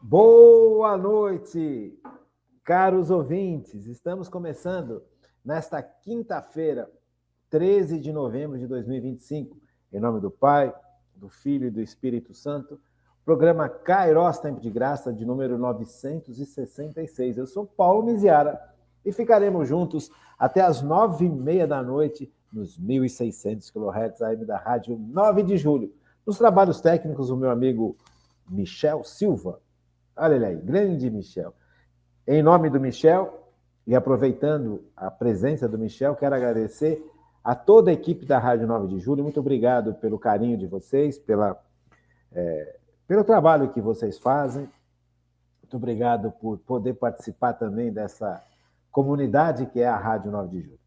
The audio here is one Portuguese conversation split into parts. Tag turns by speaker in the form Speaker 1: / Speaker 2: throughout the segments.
Speaker 1: Boa noite, caros ouvintes. Estamos começando nesta quinta-feira, 13 de novembro de 2025, em nome do Pai, do Filho e do Espírito Santo, programa Kairos Tempo de Graça, de número 966. Eu sou Paulo Miziara e ficaremos juntos até as 9h30 da noite, nos 1.600 kHz AM da Rádio 9 de Julho. Nos trabalhos técnicos, o meu amigo Michel Silva. Olha ele aí, grande Michel. Em nome do Michel, e aproveitando a presença do Michel, quero agradecer a toda a equipe da Rádio 9 de Julho. Muito obrigado pelo carinho de vocês, pelo trabalho que vocês fazem. Muito obrigado por poder participar também dessa comunidade que é a Rádio 9 de Julho.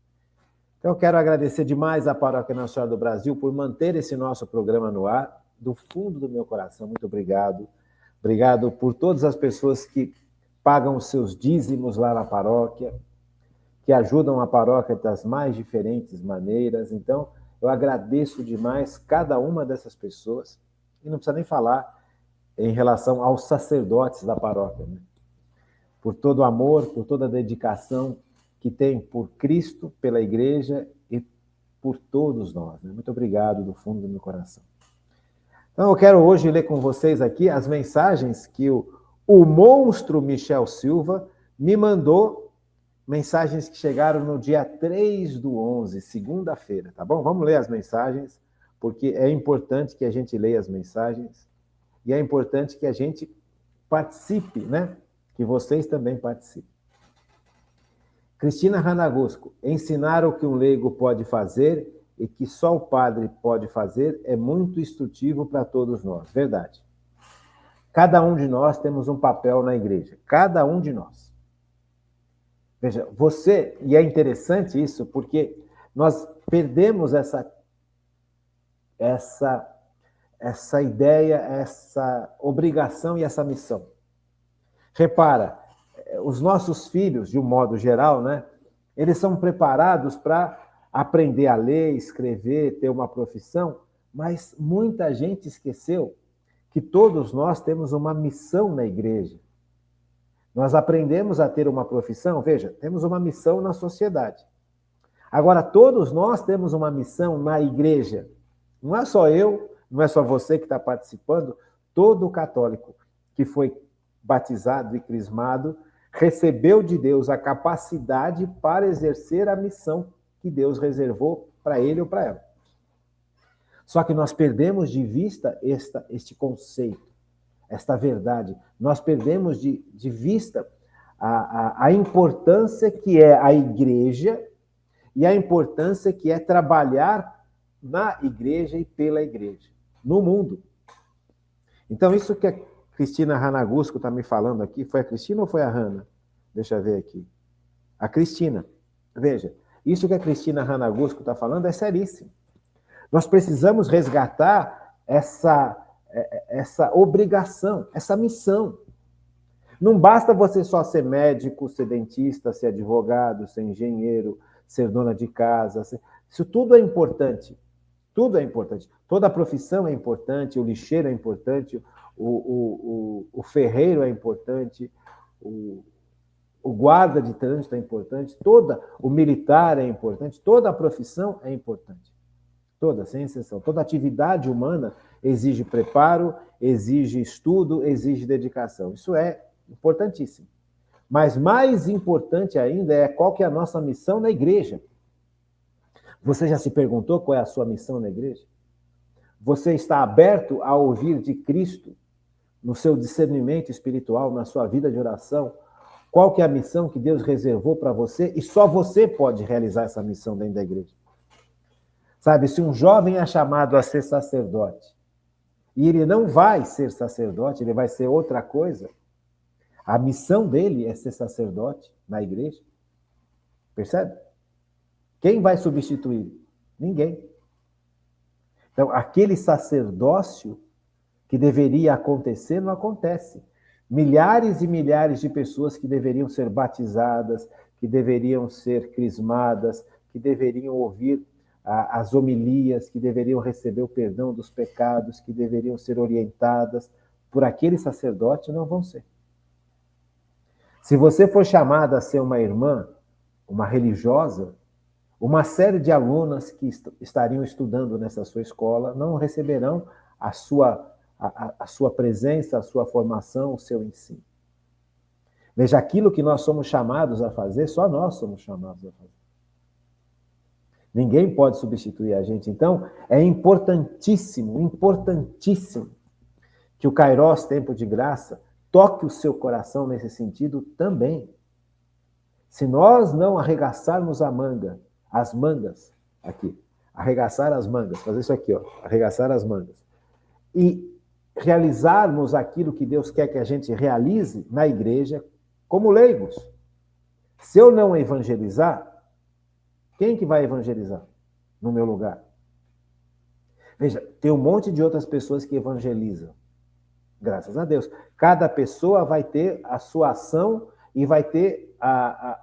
Speaker 1: Então, eu quero agradecer demais à Paróquia Nossa Senhora do Brasil por manter esse nosso programa no ar. Do fundo do meu coração, muito obrigado. Obrigado por todas as pessoas que pagam os seus dízimos lá na paróquia, que ajudam a paróquia das mais diferentes maneiras. Então, eu agradeço demais cada uma dessas pessoas. E não precisa nem falar em relação aos sacerdotes da paróquia, né? Por todo o amor, por toda a dedicação que tem por Cristo, pela igreja e por todos nós, né? Muito obrigado do fundo do meu coração. Então, eu quero hoje ler com vocês aqui as mensagens que o monstro Michel Silva me mandou, mensagens que chegaram no dia 3/11, segunda-feira, tá bom? Vamos ler as mensagens, porque é importante que a gente leia as mensagens e é importante que a gente participe, né? Que vocês também participem. Cristina Ranagosco, ensinar o que um leigo pode fazer e que só o padre pode fazer é muito instrutivo para todos nós. Verdade. Cada um de nós temos um papel na igreja. Cada um de nós. Veja, você, e é interessante isso, porque nós perdemos essa ideia, essa obrigação e essa missão. Repara, os nossos filhos, de um modo geral, né, eles são preparados para aprender a ler, escrever, ter uma profissão, mas muita gente esqueceu que todos nós temos uma missão na igreja. Nós aprendemos a ter uma profissão, veja, temos uma missão na sociedade. Agora, todos nós temos uma missão na igreja. Não é só eu, não é só você que está participando, todo católico que foi batizado e crismado recebeu de Deus a capacidade para exercer a missão que Deus reservou para ele ou para ela. Só que nós perdemos de vista este conceito, esta verdade. Nós perdemos de vista a importância que é a igreja e a importância que é trabalhar na igreja e pela igreja, no mundo. Então, isso que a Cristina Ranagusco está me falando aqui, foi a Cristina ou foi a Hanna? Deixa eu ver aqui. A Cristina. Veja, isso que a Cristina Ranagusco está falando é seríssimo. Nós precisamos resgatar essa obrigação, essa missão. Não basta você só ser médico, ser dentista, ser advogado, ser engenheiro, ser dona de casa. Isso tudo é importante. Tudo é importante. Toda a profissão é importante, o lixeiro é importante, o ferreiro é importante, o guarda de trânsito é importante, o militar é importante, toda a profissão é importante. Toda, sem exceção. Toda atividade humana exige preparo, exige estudo, exige dedicação. Isso é importantíssimo. Mas mais importante ainda é qual que é a nossa missão na igreja. Você já se perguntou qual é a sua missão na igreja? Você está aberto a ouvir de Cristo no seu discernimento espiritual, na sua vida de oração? Qual que é a missão que Deus reservou para você? E só você pode realizar essa missão dentro da igreja. Sabe, se um jovem é chamado a ser sacerdote e ele não vai ser sacerdote, ele vai ser outra coisa, a missão dele é ser sacerdote na igreja. Percebe? Quem vai substituir? Ninguém. Então, aquele sacerdócio que deveria acontecer, não acontece. Milhares e milhares de pessoas que deveriam ser batizadas, que deveriam ser crismadas, que deveriam ouvir as homilias, que deveriam receber o perdão dos pecados, que deveriam ser orientadas, por aquele sacerdote, não vão ser. Se você for chamada a ser uma irmã, uma religiosa, uma série de alunas que estariam estudando nessa sua escola não receberão a sua presença, a sua formação, o seu ensino. Veja, aquilo que nós somos chamados a fazer, só nós somos chamados a fazer. Ninguém pode substituir a gente. Então, é importantíssimo, importantíssimo que o Kairos, Tempo de Graça, toque o seu coração nesse sentido também. Se nós não arregaçarmos as mangas, aqui, arregaçar as mangas, fazer isso aqui, ó, arregaçar as mangas, e realizarmos aquilo que Deus quer que a gente realize na igreja, como leigos. Se eu não evangelizar, quem que vai evangelizar no meu lugar? Veja, tem um monte de outras pessoas que evangelizam. Graças a Deus. Cada pessoa vai ter a sua ação e vai ter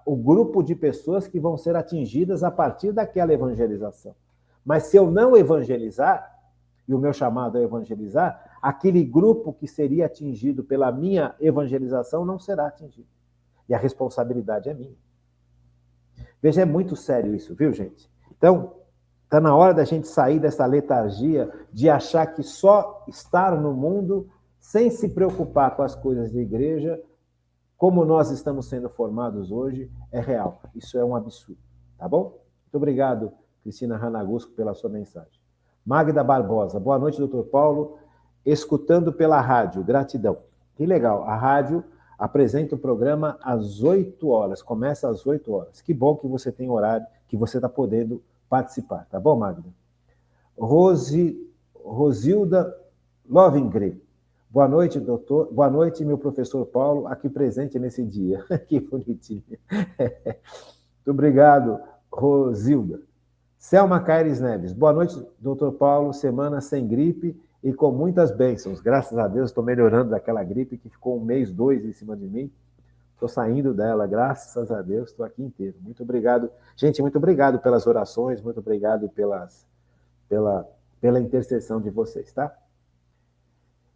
Speaker 1: o grupo de pessoas que vão ser atingidas a partir daquela evangelização. Mas se eu não evangelizar, e o meu chamado é evangelizar, aquele grupo que seria atingido pela minha evangelização não será atingido. E a responsabilidade é minha. Veja, é muito sério isso, viu, gente? Então, está na hora da gente sair dessa letargia de achar que só estar no mundo sem se preocupar com as coisas da igreja, como nós estamos sendo formados hoje, é real. Isso é um absurdo, tá bom? Muito obrigado, Cristina Ranagusco, pela sua mensagem. Magda Barbosa, boa noite, doutor Paulo. Escutando pela rádio, gratidão. Que legal, a rádio apresenta o programa às 8 horas, começa às 8 horas. Que bom que você tem horário, que você está podendo participar, tá bom, Magda? Rosilda Lovengre, boa noite, doutor. Boa noite, meu professor Paulo, aqui presente nesse dia. Que bonitinho. Muito obrigado, Rosilda. Selma Caires Neves, boa noite, doutor Paulo. Semana sem gripe e com muitas bênçãos. Graças a Deus, estou melhorando daquela gripe que ficou 1 mês, 2 em cima de mim. Estou saindo dela, graças a Deus, estou aqui inteiro. Muito obrigado. Gente, muito obrigado pelas orações, muito obrigado pela intercessão de vocês, tá?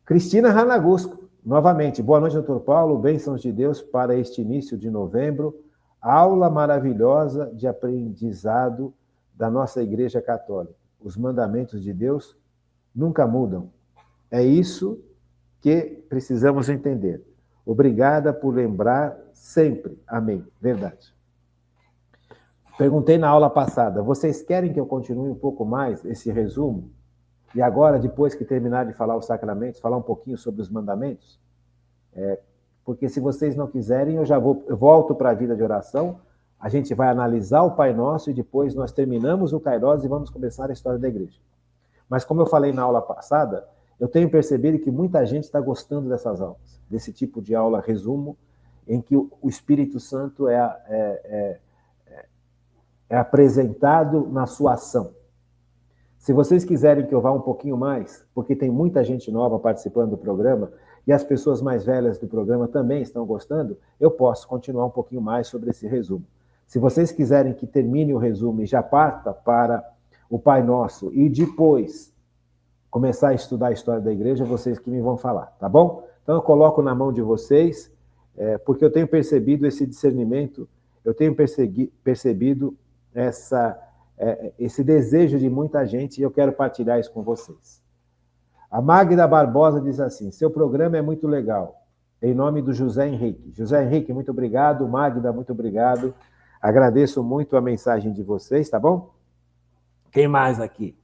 Speaker 1: Cristina Ranagusco, novamente. Boa noite, doutor Paulo. Bênçãos de Deus para este início de novembro. Aula maravilhosa de aprendizado da nossa Igreja Católica. Os mandamentos de Deus nunca mudam. É isso que precisamos entender. Obrigada por lembrar sempre. Amém. Verdade. Perguntei na aula passada, vocês querem que eu continue um pouco mais esse resumo? E agora, depois que terminar de falar os sacramentos, falar um pouquinho sobre os mandamentos? Porque se vocês não quiserem, eu volto para a vida de oração, a gente vai analisar o Pai Nosso e depois nós terminamos o Kairos e vamos começar a história da igreja. Mas como eu falei na aula passada, eu tenho percebido que muita gente está gostando dessas aulas, desse tipo de aula resumo, em que o Espírito Santo é apresentado na sua ação. Se vocês quiserem que eu vá um pouquinho mais, porque tem muita gente nova participando do programa, e as pessoas mais velhas do programa também estão gostando, eu posso continuar um pouquinho mais sobre esse resumo. Se vocês quiserem que termine o resumo e já parta para o Pai Nosso, e depois começar a estudar a história da igreja, vocês que me vão falar, tá bom? Então eu coloco na mão de vocês, porque eu tenho percebido esse discernimento, eu tenho percebido esse desejo de muita gente e eu quero partilhar isso com vocês. A Magda Barbosa diz assim, seu programa é muito legal, em nome do José Henrique. José Henrique, muito obrigado. Magda, muito obrigado. Agradeço muito a mensagem de vocês, tá bom? Quem mais aqui?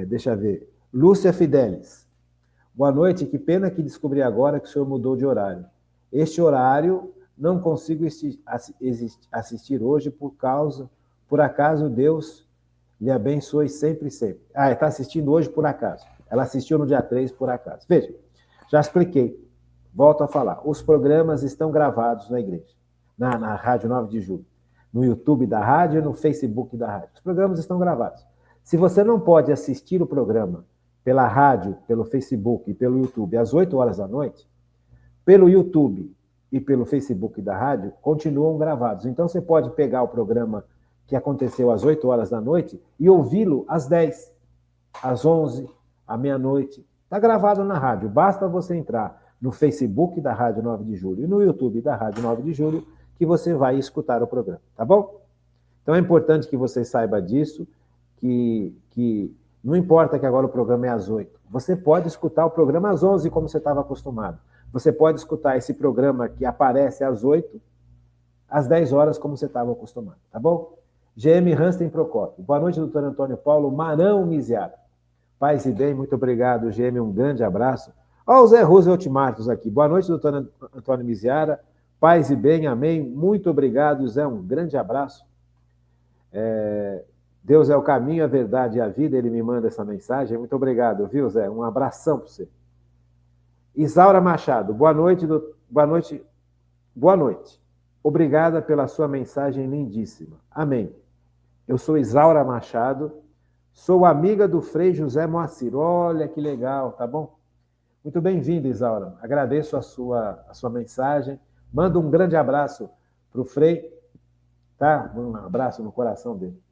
Speaker 1: Deixa eu ver. Lúcia Fidelis. Boa noite, que pena que descobri agora que o senhor mudou de horário. Este horário não consigo assistir hoje por acaso Deus lhe abençoe sempre e sempre. Está assistindo hoje por acaso. Ela assistiu no dia 3 por acaso. Veja, já expliquei. Volto a falar. Os programas estão gravados na igreja, na Rádio 9 de Julho, no YouTube da rádio e no Facebook da rádio. Os programas estão gravados. Se você não pode assistir o programa pela rádio, pelo Facebook e pelo YouTube às 8 horas da noite, pelo YouTube e pelo Facebook da rádio, continuam gravados. Então, você pode pegar o programa que aconteceu às 8 horas da noite e ouvi-lo às 10, às 11, à meia-noite, Está gravado na rádio. Basta você entrar no Facebook da Rádio 9 de Julho e no YouTube da Rádio 9 de Julho que você vai escutar o programa, tá bom? Então é importante que você saiba disso, que não importa que agora o programa é às 8. Você pode escutar o programa às 11, como você estava acostumado. Você pode escutar esse programa que aparece às 8, às 10 horas, como você estava acostumado, tá bom? GM Hansten Procópio. Boa noite, doutor Antônio Paulo Marão Miziara. Paz e bem, muito obrigado, GM, um grande abraço. Ó, o Zé Roosevelt Martos aqui. Boa noite, doutor Antônio Miziara. Paz e bem, amém. Muito obrigado, Zé, um grande abraço. Deus é o caminho, a verdade e a vida, ele me manda essa mensagem. Muito obrigado, viu, Zé? Um abração para você. Isaura Machado, boa noite, boa noite. Boa noite. Obrigada pela sua mensagem lindíssima. Amém. Eu sou Isaura Machado, sou amiga do Frei José Moacir. Olha que legal, tá bom? Muito bem-vinda, Isaura. Agradeço a sua mensagem. Mando um grande abraço para o Frei, tá? Um abraço no coração dele.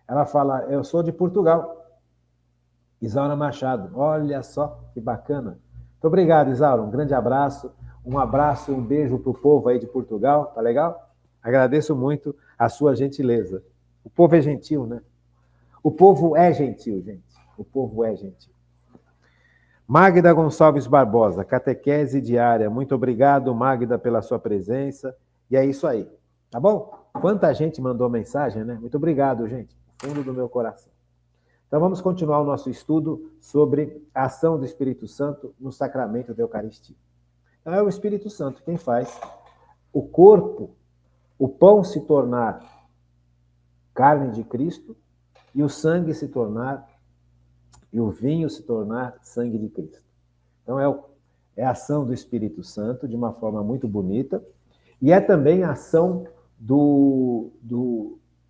Speaker 1: Ela fala, eu sou de Portugal. Isaura Machado. Olha só que bacana. Muito obrigado, Isaura. Um grande abraço. Um abraço, um beijo para o povo aí de Portugal. Tá legal? Agradeço muito a sua gentileza. O povo é gentil, né? O povo é gentil, gente. O povo é gentil. Magda Gonçalves Barbosa, catequese diária. Muito obrigado, Magda, pela sua presença. E é isso aí, tá bom? Quanta gente mandou mensagem, né? Muito obrigado, gente. Do fundo do meu coração. Então vamos continuar o nosso estudo sobre a ação do Espírito Santo no sacramento da Eucaristia. Então é o Espírito Santo quem faz o corpo, o pão se tornar carne de Cristo e o sangue se tornar, e o vinho se tornar sangue de Cristo. Então é a ação do Espírito Santo de uma forma muito bonita e é também a ação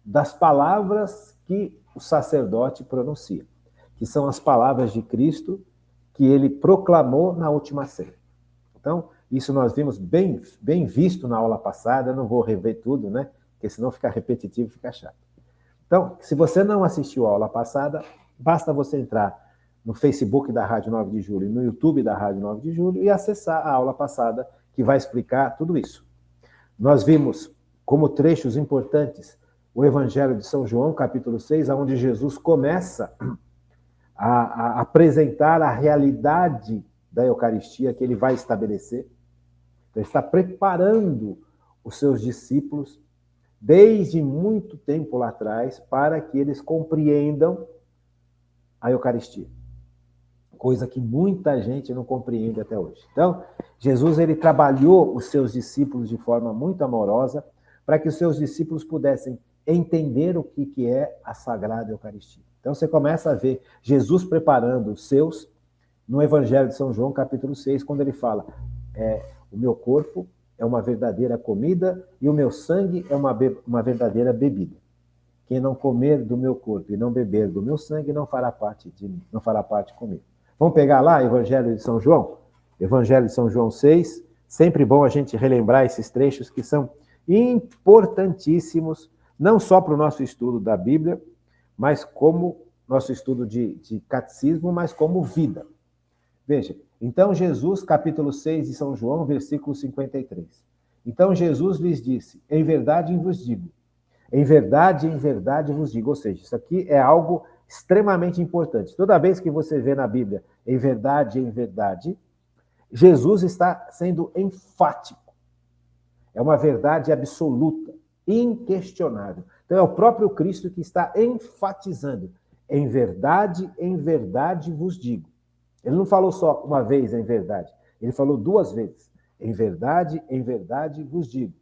Speaker 1: das palavras que o sacerdote pronuncia, que são as palavras de Cristo que ele proclamou na última ceia. Então, isso nós vimos bem visto na aula passada, eu não vou rever tudo, né? Porque senão fica repetitivo, fica chato. Então, se você não assistiu a aula passada, basta você entrar no Facebook da Rádio 9 de Julho e no YouTube da Rádio 9 de Julho e acessar a aula passada, que vai explicar tudo isso. Nós vimos como trechos importantes o Evangelho de São João, capítulo 6, onde Jesus começa a apresentar a realidade da Eucaristia que ele vai estabelecer. Então, ele está preparando os seus discípulos desde muito tempo lá atrás para que eles compreendam a Eucaristia. Coisa que muita gente não compreende até hoje. Então, Jesus ele trabalhou os seus discípulos de forma muito amorosa para que os seus discípulos pudessem entender o que é a Sagrada Eucaristia. Então, você começa a ver Jesus preparando os seus no Evangelho de São João, capítulo 6, quando ele fala, o meu corpo é uma verdadeira comida e o meu sangue é uma verdadeira bebida. Quem não comer do meu corpo e não beber do meu sangue não fará parte de mim, não fará parte comigo. Vamos pegar lá Evangelho de São João? Evangelho de São João 6. Sempre bom a gente relembrar esses trechos que são importantíssimos, não só para o nosso estudo da Bíblia, mas como nosso estudo de catecismo, mas como vida. Veja, então Jesus, capítulo 6 de São João, versículo 53. Então Jesus lhes disse, em verdade vos digo, em verdade vos digo. Ou seja, isso aqui é algo extremamente importante. Toda vez que você vê na Bíblia, em verdade, Jesus está sendo enfático. É uma verdade absoluta, inquestionável. Então é o próprio Cristo que está enfatizando. Em verdade vos digo. Ele não falou só uma vez em verdade, ele falou duas vezes. Em verdade vos digo.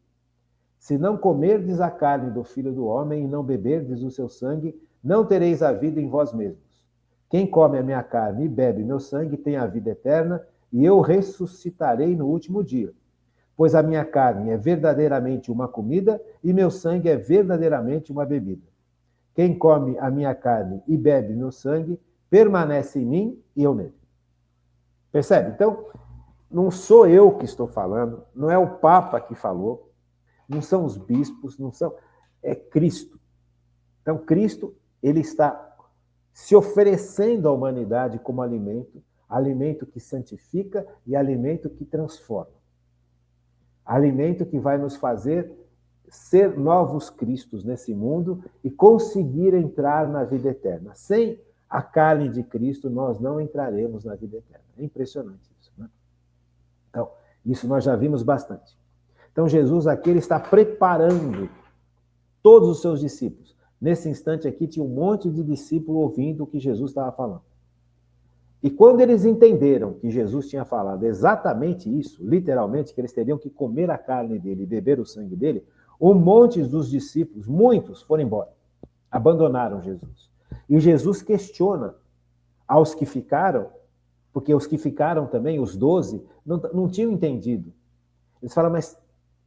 Speaker 1: Se não comerdes a carne do Filho do Homem e não beberdes o seu sangue, não tereis a vida em vós mesmos. Quem come a minha carne e bebe meu sangue tem a vida eterna, e eu ressuscitarei no último dia. Pois a minha carne é verdadeiramente uma comida e meu sangue é verdadeiramente uma bebida. Quem come a minha carne e bebe meu sangue, permanece em mim e eu nele. Percebe? Então, não sou eu que estou falando, não é o Papa que falou, não são os bispos, é Cristo. Então, Cristo, ele está se oferecendo à humanidade como alimento, Alimento que santifica e alimento que transforma. Alimento que vai nos fazer ser novos Cristos nesse mundo e conseguir entrar na vida eterna. Sem a carne de Cristo, nós não entraremos na vida eterna. É impressionante isso, né? Então, isso nós já vimos bastante. Então, Jesus aqui ele está preparando todos os seus discípulos. Nesse instante aqui, tinha um monte de discípulos ouvindo o que Jesus estava falando. E quando eles entenderam que Jesus tinha falado exatamente isso, literalmente, que eles teriam que comer a carne dele e beber o sangue dele, um monte dos discípulos, muitos, foram embora. Abandonaram Jesus. E Jesus questiona aos que ficaram, porque os que ficaram também, os 12, não tinham entendido. Eles falam, mas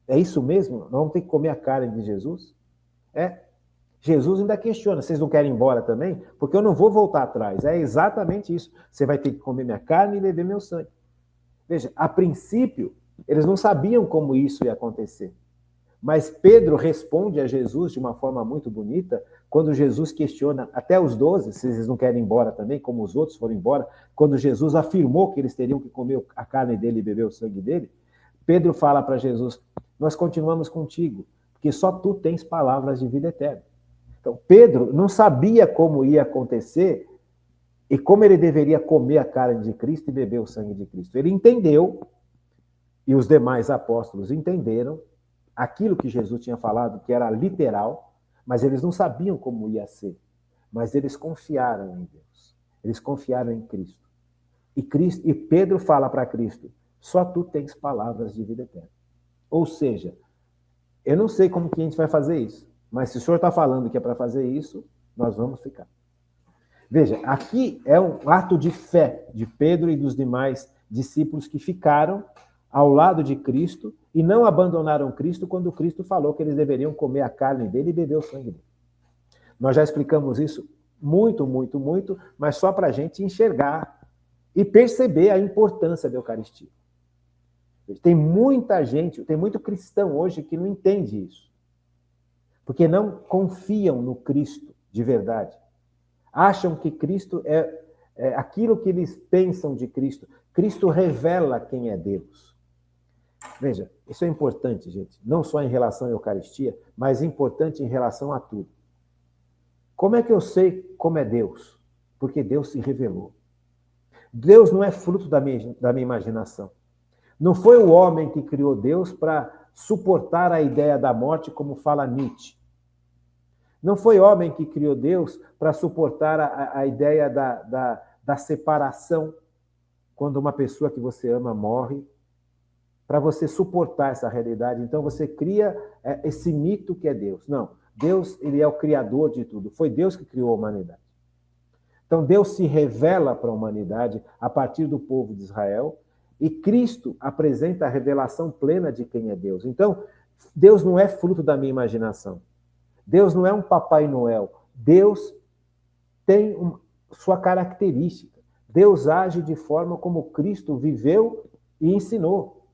Speaker 1: é isso mesmo? Nós vamos ter que comer a carne de Jesus? Jesus ainda questiona, vocês não querem ir embora também? Porque eu não vou voltar atrás. É exatamente isso. Você vai ter que comer minha carne e beber meu sangue. Veja, a princípio, eles não sabiam como isso ia acontecer. Mas Pedro responde a Jesus de uma forma muito bonita, quando Jesus questiona até os 12, se eles não querem ir embora também, como os outros foram embora, quando Jesus afirmou que eles teriam que comer a carne dele e beber o sangue dele, Pedro fala para Jesus, nós continuamos contigo, porque só tu tens palavras de vida eterna. Então, Pedro não sabia como ia acontecer e como ele deveria comer a carne de Cristo e beber o sangue de Cristo. Ele entendeu, e os demais apóstolos entenderam, aquilo que Jesus tinha falado, que era literal, mas eles não sabiam como ia ser. Mas eles confiaram em Deus. Eles confiaram em Cristo. E Pedro fala para Cristo, só tu tens palavras de vida eterna. Ou seja, eu não sei como que a gente vai fazer isso, mas se o senhor está falando que é para fazer isso, nós vamos ficar. Veja, aqui é um ato de fé de Pedro e dos demais discípulos que ficaram ao lado de Cristo e não abandonaram Cristo quando Cristo falou que eles deveriam comer a carne dele e beber o sangue dele. Nós já explicamos isso muito, muito, muito, mas só para a gente enxergar e perceber a importância da Eucaristia. Tem muita gente, tem muito cristão hoje que não entende isso. Porque não confiam no Cristo de verdade. Acham que Cristo é aquilo que eles pensam de Cristo. Cristo revela quem é Deus. Veja, isso é importante, gente. Não só em relação à Eucaristia, mas importante em relação a tudo. Como é que eu sei como é Deus? Porque Deus se revelou. Deus não é fruto da minha imaginação. Não foi o homem que criou Deus para suportar a ideia da morte, como fala Nietzsche. Não foi homem que criou Deus para suportar a ideia da separação, quando uma pessoa que você ama morre, para você suportar essa realidade. Então você cria esse mito que é Deus. Não, Deus ele é o criador de tudo. Foi Deus que criou a humanidade. Então Deus se revela para a humanidade a partir do povo de Israel e Cristo apresenta a revelação plena de quem é Deus. Então, Deus não é fruto da minha imaginação. Deus não é um Papai Noel. Deus tem sua característica. Deus age de forma como Cristo viveu e ensinou.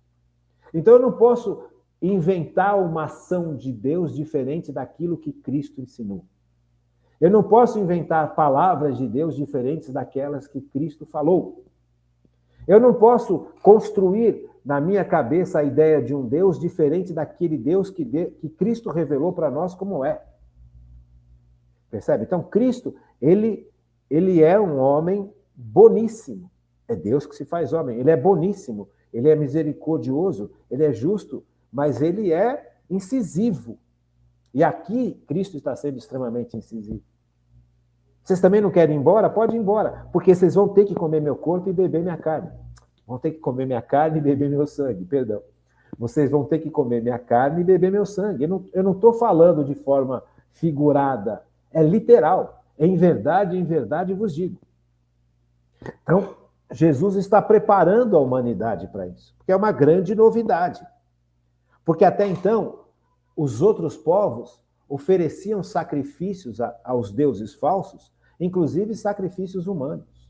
Speaker 1: Então eu não posso inventar uma ação de Deus diferente daquilo que Cristo ensinou. Eu não posso inventar palavras de Deus diferentes daquelas que Cristo falou. Eu não posso construir na minha cabeça a ideia de um Deus diferente daquele Deus que Cristo revelou para nós como é. Percebe? Então, Cristo, ele é um homem boníssimo. É Deus que se faz homem. Ele é boníssimo, ele é misericordioso, ele é justo, mas ele é incisivo. E aqui, Cristo está sendo extremamente incisivo. Vocês também não querem ir embora? Pode ir embora, porque vocês vão ter que comer meu corpo e beber minha carne. Vão ter que comer minha carne e beber meu sangue, perdão. Vocês vão ter que comer minha carne e beber meu sangue. Eu não estou falando de forma figurada, é literal. Em verdade vos digo. Então, Jesus está preparando a humanidade para isso, porque é uma grande novidade. Porque até então, os outros povos ofereciam sacrifícios aos deuses falsos, inclusive sacrifícios humanos.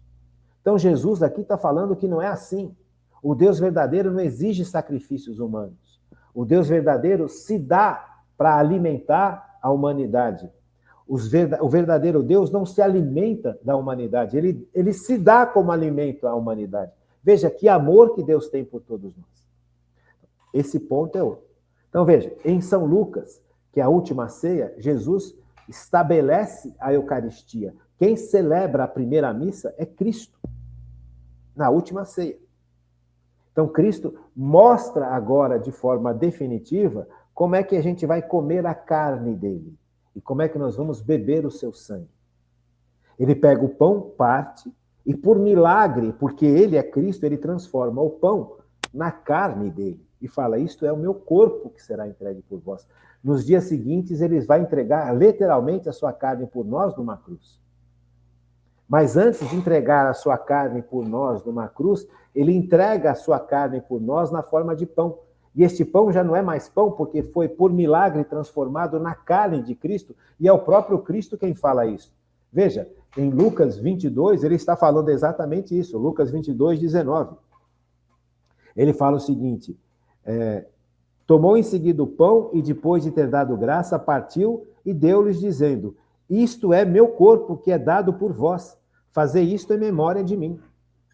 Speaker 1: Então Jesus aqui está falando que não é assim. O Deus verdadeiro não exige sacrifícios humanos. O Deus verdadeiro se dá para alimentar a humanidade. O verdadeiro Deus não se alimenta da humanidade, ele se dá como alimento à humanidade. Veja que amor que Deus tem por todos nós. Esse ponto é outro. Então veja, em São Lucas, que é a última ceia, Jesus estabelece a Eucaristia. Quem celebra a primeira missa é Cristo, na última ceia. Então Cristo mostra agora de forma definitiva como é que a gente vai comer a carne dele e como é que nós vamos beber o seu sangue. Ele pega o pão, parte, e por milagre, porque ele é Cristo, ele transforma o pão na carne dele e fala, isto é o meu corpo que será entregue por vós. Nos dias seguintes, ele vai entregar literalmente a sua carne por nós numa cruz. Mas antes de entregar a sua carne por nós numa cruz, ele entrega a sua carne por nós na forma de pão. E este pão já não é mais pão, porque foi por milagre transformado na carne de Cristo, e é o próprio Cristo quem fala isso. Veja, em Lucas 22, ele está falando exatamente isso, Lucas 22, 19. Ele fala o seguinte, tomou em seguida o pão e depois de ter dado graça, partiu e deu-lhes dizendo, isto é meu corpo que é dado por vós, fazei isto em memória de mim.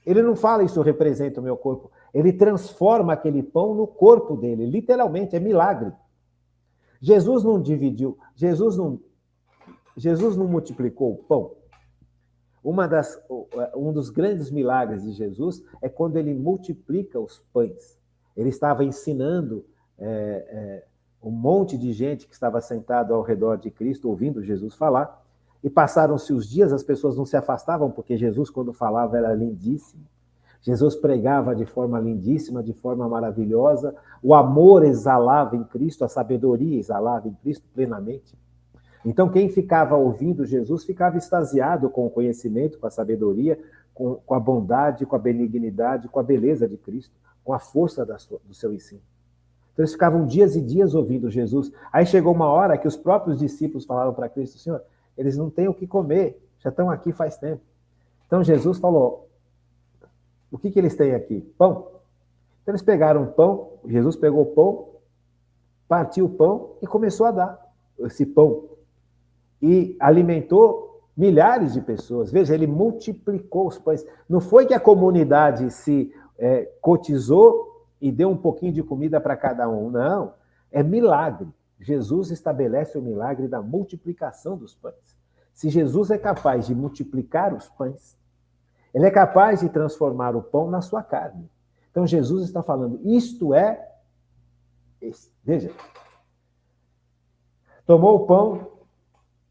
Speaker 1: Ele não fala isso representa o meu corpo, ele transforma aquele pão no corpo dele, literalmente, é milagre. Jesus não dividiu, Jesus não multiplicou o pão. Um dos grandes milagres de Jesus é quando ele multiplica os pães. Ele estava ensinando um monte de gente que estava sentado ao redor de Cristo, ouvindo Jesus falar, e passaram-se os dias, as pessoas não se afastavam, porque Jesus, quando falava, era lindíssimo. Jesus pregava de forma lindíssima, de forma maravilhosa, o amor exalava em Cristo, a sabedoria exalava em Cristo plenamente. Então, quem ficava ouvindo Jesus ficava extasiado com o conhecimento, com a sabedoria, com a bondade, com a benignidade, com a beleza de Cristo, com a força do seu ensino. Então, eles ficavam dias e dias ouvindo Jesus. Aí chegou uma hora que os próprios discípulos falaram para Cristo, Senhor, eles não têm o que comer, já estão aqui faz tempo. Então, Jesus falou, o que eles têm aqui? Pão. Então, eles pegaram o pão, Jesus pegou o pão, partiu o pão e começou a dar esse pão. E alimentou milhares de pessoas. Veja, ele multiplicou os pães. Não foi que a comunidade se cotizou e deu um pouquinho de comida para cada um. Não, é milagre. Jesus estabelece o milagre da multiplicação dos pães. Se Jesus é capaz de multiplicar os pães, ele é capaz de transformar o pão na sua carne. Então Jesus está falando, isto é... Veja, tomou o pão,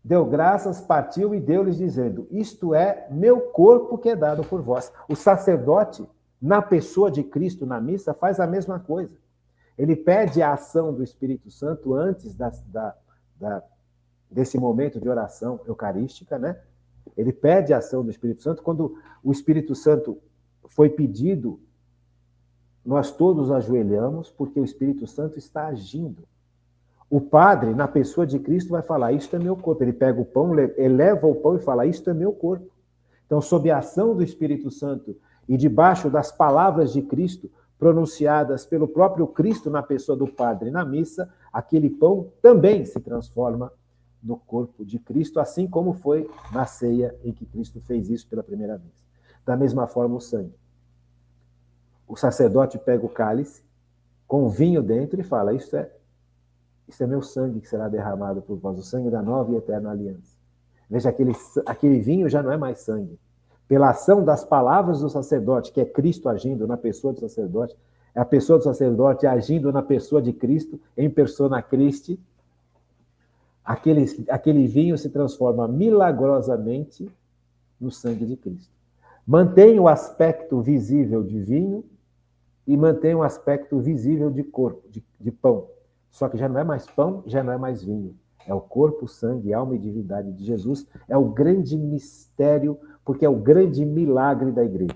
Speaker 1: deu graças, partiu e deu-lhes dizendo, isto é meu corpo que é dado por vós. O sacerdote, na pessoa de Cristo, na missa, faz a mesma coisa. Ele pede a ação do Espírito Santo antes desse momento de oração eucarística, né? Ele pede a ação do Espírito Santo. Quando o Espírito Santo foi pedido, nós todos ajoelhamos, porque o Espírito Santo está agindo. O padre, na pessoa de Cristo, vai falar, isto é meu corpo. Ele pega o pão, eleva o pão e fala, isto é meu corpo. Então, sob a ação do Espírito Santo e debaixo das palavras de Cristo, pronunciadas pelo próprio Cristo na pessoa do padre na missa, aquele pão também se transforma no corpo de Cristo, assim como foi na ceia em que Cristo fez isso pela primeira vez. Da mesma forma, o sangue. O sacerdote pega o cálice com vinho dentro e fala, isso é meu sangue que será derramado por vós, o sangue da nova e eterna aliança. Veja, aquele vinho já não é mais sangue. Pela ação das palavras do sacerdote, que é Cristo agindo na pessoa do sacerdote, é a pessoa do sacerdote agindo na pessoa de Cristo, em persona Christi, aquele vinho se transforma milagrosamente no sangue de Cristo. Mantém o aspecto visível de vinho e mantém o aspecto visível de corpo, de pão. Só que já não é mais pão, já não é mais vinho. É o corpo, sangue, alma e divindade de Jesus. É o grande mistério, porque é o grande milagre da igreja.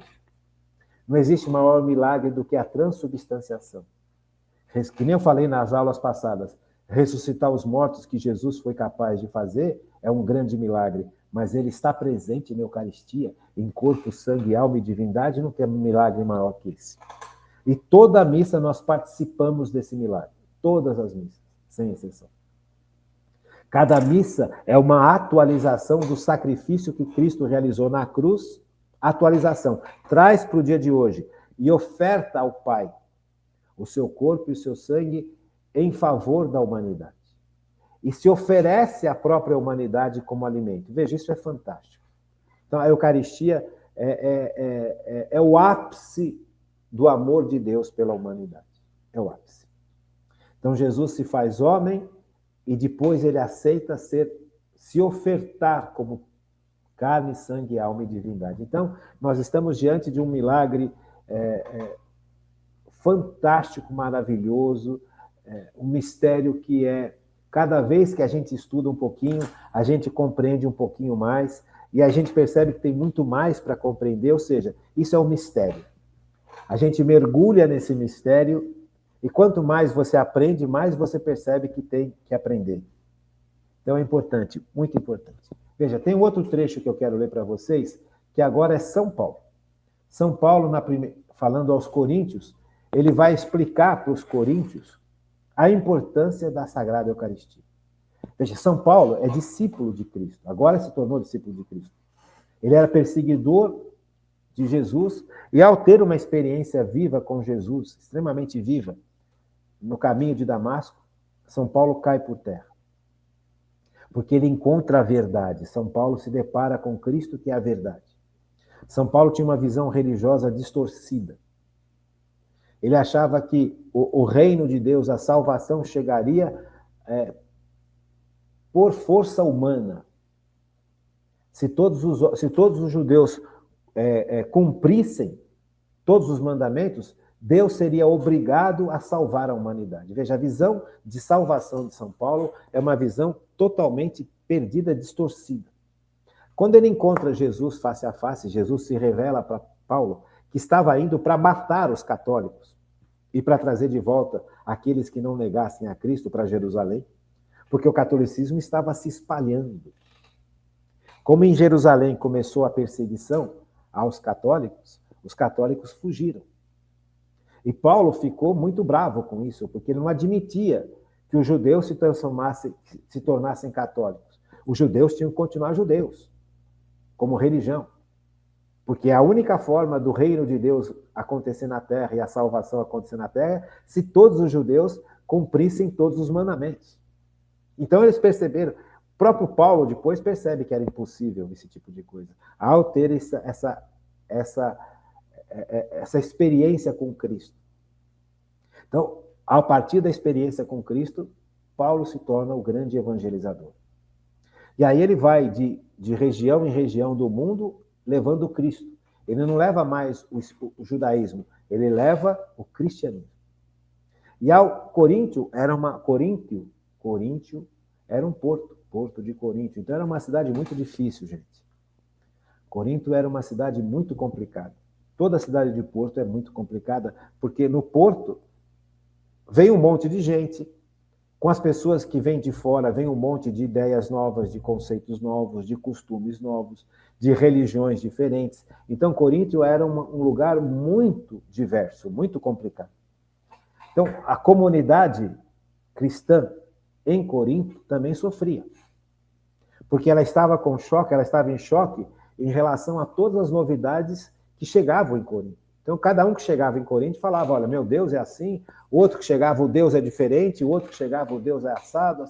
Speaker 1: Não existe maior milagre do que a transubstanciação. Que nem eu falei nas aulas passadas, ressuscitar os mortos que Jesus foi capaz de fazer é um grande milagre, mas ele está presente na Eucaristia, em corpo, sangue, alma e divindade, não tem milagre maior que esse. E toda a missa nós participamos desse milagre. Todas as missas, sem exceção. Cada missa é uma atualização do sacrifício que Cristo realizou na cruz. Atualização. Traz para o dia de hoje e oferta ao Pai o seu corpo e o seu sangue em favor da humanidade. E se oferece à própria humanidade como alimento. Veja, isso é fantástico. Então, a Eucaristia é o ápice do amor de Deus pela humanidade. É o ápice. Então, Jesus se faz homem e depois ele aceita se ofertar como carne, sangue, alma e divindade. Então, nós estamos diante de um milagre fantástico, maravilhoso, um mistério que cada vez que a gente estuda um pouquinho, a gente compreende um pouquinho mais, e a gente percebe que tem muito mais para compreender, ou seja, isso é um mistério. A gente mergulha nesse mistério, e quanto mais você aprende, mais você percebe que tem que aprender. Então é importante, muito importante. Veja, tem um outro trecho que eu quero ler para vocês, que agora é São Paulo. São Paulo, falando aos coríntios, ele vai explicar para os coríntios a importância da Sagrada Eucaristia. Veja, São Paulo é discípulo de Cristo, agora se tornou discípulo de Cristo. Ele era perseguidor de Jesus, e ao ter uma experiência viva com Jesus, extremamente viva, no caminho de Damasco, São Paulo cai por terra. Porque ele encontra a verdade. São Paulo se depara com Cristo, que é a verdade. São Paulo tinha uma visão religiosa distorcida. Ele achava que o reino de Deus, a salvação, chegaria por força humana. Se todos os judeus cumprissem todos os mandamentos, Deus seria obrigado a salvar a humanidade. Veja, a visão de salvação de São Paulo é uma visão totalmente perdida, distorcida. Quando ele encontra Jesus face a face, Jesus se revela para Paulo que estava indo para matar os católicos e para trazer de volta aqueles que não negassem a Cristo para Jerusalém, porque o catolicismo estava se espalhando. Como em Jerusalém começou a perseguição aos católicos, os católicos fugiram. E Paulo ficou muito bravo com isso, porque ele não admitia que os judeus se tornassem católicos. Os judeus tinham que continuar judeus, como religião. Porque a única forma do reino de Deus acontecer na terra e a salvação acontecer na terra, se todos os judeus cumprissem todos os mandamentos. Então eles perceberam, o próprio Paulo depois percebe que era impossível esse tipo de coisa, ao ter essa experiência com Cristo. Então, a partir da experiência com Cristo, Paulo se torna o grande evangelizador. E aí ele vai de região em região do mundo levando Cristo. Ele não leva mais o judaísmo, ele leva o cristianismo. E ao Coríntio era era um porto de Coríntio. Então era uma cidade muito difícil, gente. Corinto era uma cidade muito complicada. Toda cidade de porto é muito complicada, porque no porto vem um monte de gente, com as pessoas que vêm de fora, vem um monte de ideias novas, de conceitos novos, de costumes novos, de religiões diferentes. Então, Coríntio era um lugar muito diverso, muito complicado. Então, a comunidade cristã em Corinto também sofria, porque ela estava em choque em relação a todas as novidades que chegavam em Corinto. Então, cada um que chegava em Corinto falava, olha, meu Deus é assim, o outro que chegava, o Deus é diferente, o outro que chegava, o Deus é assado.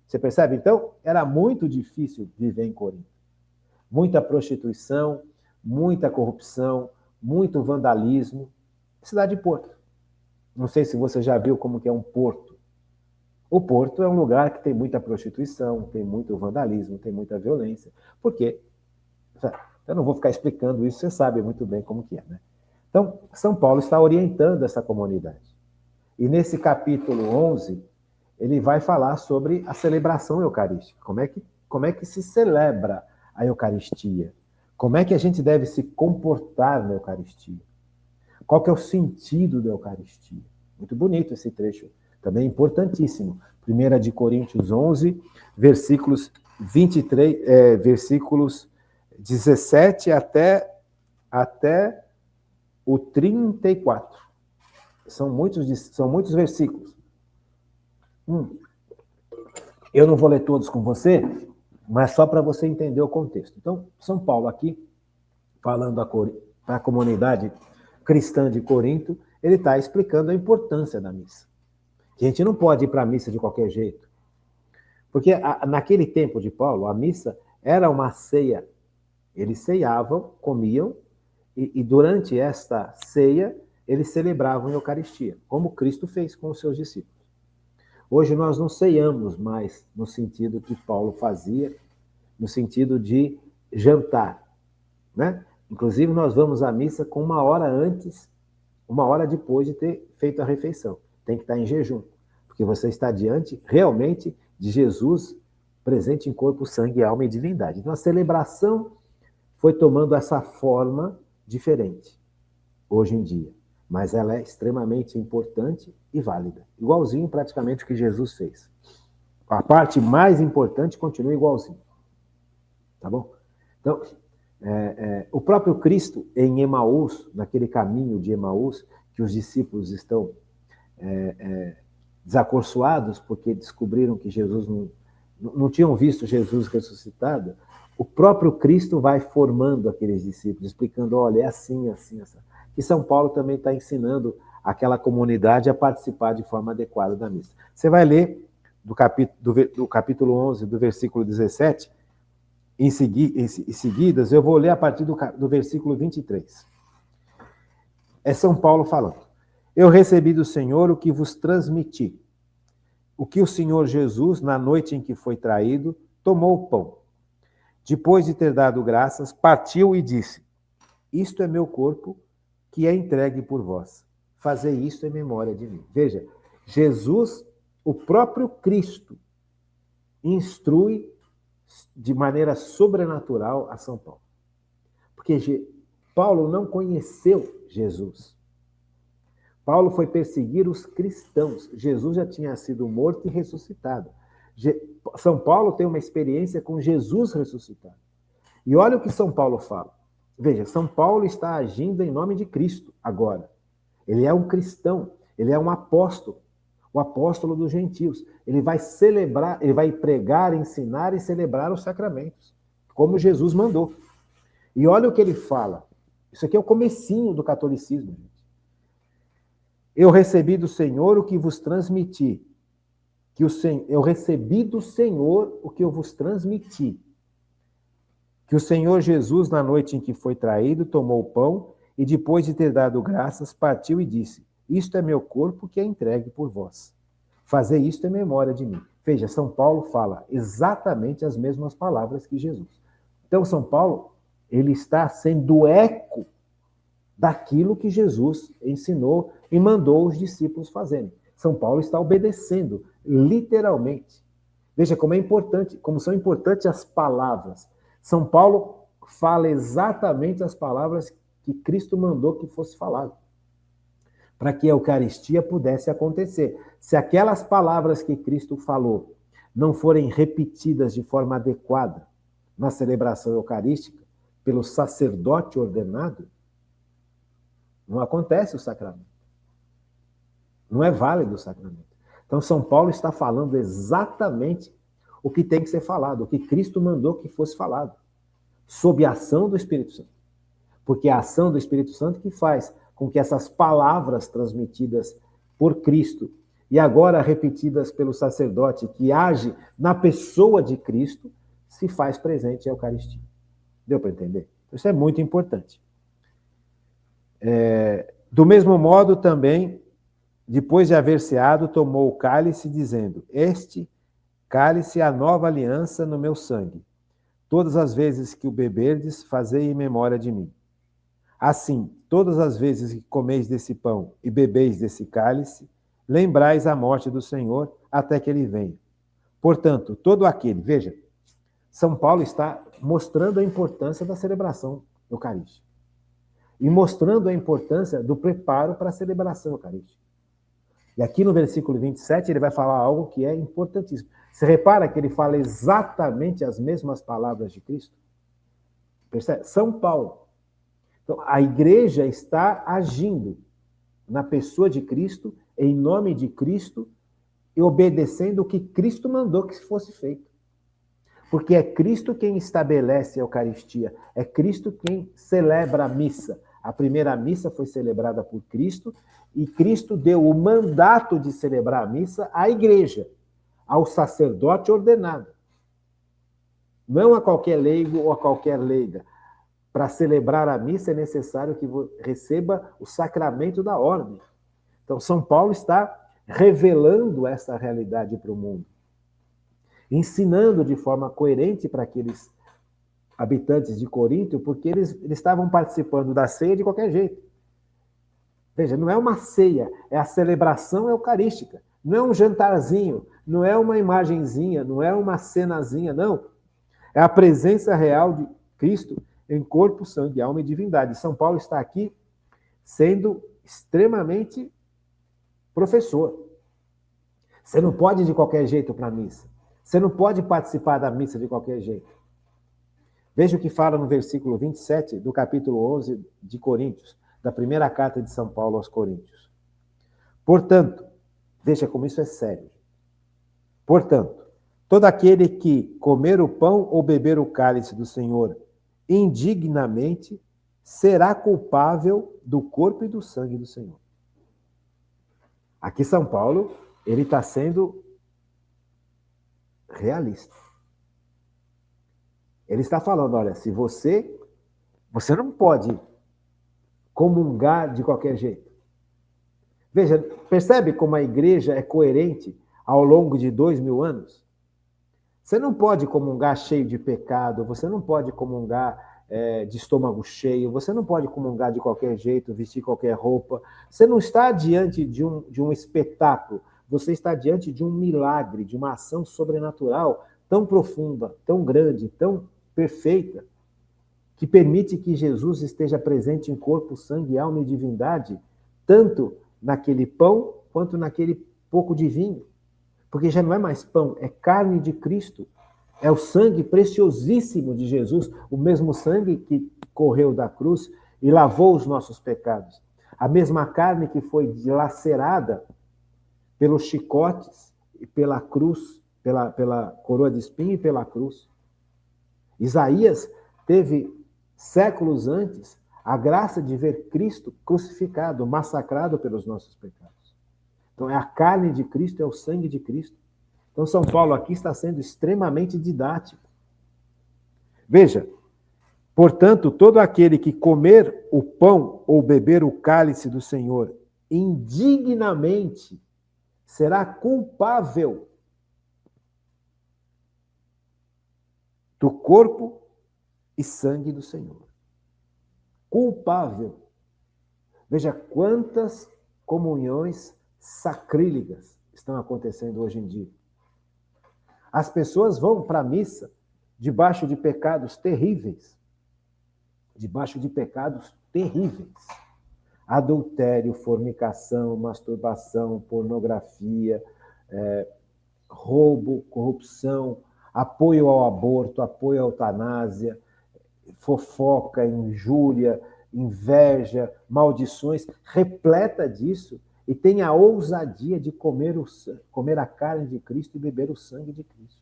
Speaker 1: Você percebe? Então, era muito difícil viver em Corinto. Muita prostituição, muita corrupção, muito vandalismo. Cidade de porto. Não sei se você já viu como que é um porto. O porto é um lugar que tem muita prostituição, tem muito vandalismo, tem muita violência. Por quê? Eu não vou ficar explicando isso, você sabe muito bem como que é, né? Então, São Paulo está orientando essa comunidade. E nesse capítulo 11, ele vai falar sobre a celebração eucarística. Como é que se celebra a Eucaristia? Como é que a gente deve se comportar na Eucaristia? Qual que é o sentido da Eucaristia? Muito bonito esse trecho, também importantíssimo. 1 de Coríntios 11, versículos 23, versículos 17 até o 34. São muitos versículos. Eu não vou ler todos com você, mas só para você entender o contexto. Então, São Paulo aqui, falando para a comunidade cristã de Corinto, ele está explicando a importância da missa. Que a gente não pode ir para a missa de qualquer jeito. Porque naquele tempo de Paulo, a missa era uma ceia. Eles ceiavam, comiam, e durante esta ceia, eles celebravam a Eucaristia, como Cristo fez com os seus discípulos. Hoje nós não ceiamos mais no sentido que Paulo fazia, no sentido de jantar, né? Inclusive, nós vamos à missa com 1 hora antes, 1 hora depois de ter feito a refeição. Tem que estar em jejum, porque você está diante, realmente, de Jesus presente em corpo, sangue, alma e divindade. Então, a celebração foi tomando essa forma diferente, hoje em dia. Mas ela é extremamente importante e válida. Igualzinho, praticamente, o que Jesus fez. A parte mais importante continua igualzinho. Tá bom? Então, o próprio Cristo em Emaús, naquele caminho de Emaús, que os discípulos estão desacorçoados porque descobriram que Jesus não tinham visto Jesus ressuscitado, o próprio Cristo vai formando aqueles discípulos, explicando, olha, é assim, assim, assim. E São Paulo também está ensinando aquela comunidade a participar de forma adequada da missa. Você vai ler do capítulo 11, do versículo 17, em seguidas, eu vou ler a partir do versículo 23. É São Paulo falando. Eu recebi do Senhor o que vos transmiti. O que o Senhor Jesus, na noite em que foi traído, tomou o pão. Depois de ter dado graças, partiu e disse, isto é meu corpo, que é entregue por vós. Fazei isto em memória de mim. Veja, Jesus, o próprio Cristo, instrui de maneira sobrenatural a São Paulo. Porque Paulo não conheceu Jesus. Paulo foi perseguir os cristãos. Jesus já tinha sido morto e ressuscitado. São Paulo tem uma experiência com Jesus ressuscitado. E olha o que São Paulo fala. Veja, São Paulo está agindo em nome de Cristo agora. Ele é um cristão, ele é um apóstolo, o apóstolo dos gentios. Ele vai celebrar, ele vai pregar, ensinar e celebrar os sacramentos, como Jesus mandou. E olha o que ele fala. Isso aqui é o comecinho do catolicismo, gente. Eu recebi do Senhor o que vos transmiti. Eu recebi do Senhor o que eu vos transmiti. Que o Senhor Jesus, na noite em que foi traído, tomou o pão e, depois de ter dado graças, partiu e disse, isto é meu corpo que é entregue por vós. Fazei isto em memória de mim. Veja, São Paulo fala exatamente as mesmas palavras que Jesus. Então, São Paulo, ele está sendo eco daquilo que Jesus ensinou e mandou os discípulos fazerem. São Paulo está obedecendo, literalmente. Veja como é importante, como são importantes as palavras. São Paulo fala exatamente as palavras que Cristo mandou que fosse falado, para que a Eucaristia pudesse acontecer. Se aquelas palavras que Cristo falou não forem repetidas de forma adequada na celebração eucarística, pelo sacerdote ordenado, não acontece o sacramento. Não é válido o sacramento. Então, São Paulo está falando exatamente o que tem que ser falado, o que Cristo mandou que fosse falado, sob a ação do Espírito Santo. Porque é a ação do Espírito Santo que faz com que essas palavras transmitidas por Cristo e agora repetidas pelo sacerdote que age na pessoa de Cristo, se faz presente a Eucaristia. Deu para entender? Isso é muito importante. Do mesmo modo, também, depois de haver ceado, tomou o cálice, dizendo, este cálice é a nova aliança no meu sangue. Todas as vezes que o beberdes, fazei em memória de mim. Assim, todas as vezes que comeis desse pão e bebeis desse cálice, lembrais a morte do Senhor até que ele venha. Portanto, todo aquele... Veja, São Paulo está mostrando a importância da celebração eucarística e mostrando a importância do preparo para a celebração eucarística. E aqui no versículo 27 ele vai falar algo que é importantíssimo. Você repara que ele fala exatamente as mesmas palavras de Cristo? Percebe? São Paulo. Então, a igreja está agindo na pessoa de Cristo, em nome de Cristo, e obedecendo o que Cristo mandou que fosse feito. Porque é Cristo quem estabelece a Eucaristia, é Cristo quem celebra a missa. A primeira missa foi celebrada por Cristo e Cristo deu o mandato de celebrar a missa à igreja, ao sacerdote ordenado. Não a qualquer leigo ou a qualquer leiga. Para celebrar a missa é necessário que receba o sacramento da ordem. Então, São Paulo está revelando essa realidade para o mundo, ensinando de forma coerente para aqueles habitantes de Corinto, porque eles estavam participando da ceia de qualquer jeito. Veja, não é uma ceia, é a celebração eucarística. Não é um jantarzinho, não é uma imagenzinha, não é uma cenazinha, não. É a presença real de Cristo em corpo, sangue, alma e divindade. São Paulo está aqui sendo extremamente professor. Você não pode ir de qualquer jeito para a missa. Você não pode participar da missa de qualquer jeito. Veja o que fala no versículo 27 do capítulo 11 de Coríntios, da primeira carta de São Paulo aos Coríntios. Portanto, veja como isso é sério. Portanto, todo aquele que comer o pão ou beber o cálice do Senhor indignamente será culpável do corpo e do sangue do Senhor. Aqui São Paulo, ele está sendo realista. Ele está falando, olha, se você não pode comungar de qualquer jeito. Veja, percebe como a igreja é coerente ao longo de 2000 anos? Você não pode comungar cheio de pecado, você não pode comungar de estômago cheio, você não pode comungar de qualquer jeito, vestir qualquer roupa. Você não está diante de um espetáculo, você está diante de um milagre, de uma ação sobrenatural tão profunda, tão grande, tão perfeita, que permite que Jesus esteja presente em corpo, sangue, alma e divindade, tanto naquele pão quanto naquele pouco de vinho. Porque já não é mais pão, é carne de Cristo. É o sangue preciosíssimo de Jesus, o mesmo sangue que correu da cruz e lavou os nossos pecados. A mesma carne que foi dilacerada pelos chicotes e pela cruz, pela coroa de espinho e pela cruz. Isaías teve, séculos antes, a graça de ver Cristo crucificado, massacrado pelos nossos pecados. Então, é a carne de Cristo, é o sangue de Cristo. Então, São Paulo aqui está sendo extremamente didático. Veja, portanto, todo aquele que comer o pão ou beber o cálice do Senhor indignamente será culpável do corpo e sangue do Senhor. Culpável. Veja quantas comunhões sacrílegas estão acontecendo hoje em dia. As pessoas vão para a missa debaixo de pecados terríveis. Debaixo de pecados terríveis. Adultério, fornicação, masturbação, pornografia, roubo, corrupção, apoio ao aborto, apoio à eutanásia, fofoca, injúria, inveja, maldições, repleta disso, e tem a ousadia de comer a carne de Cristo e beber o sangue de Cristo.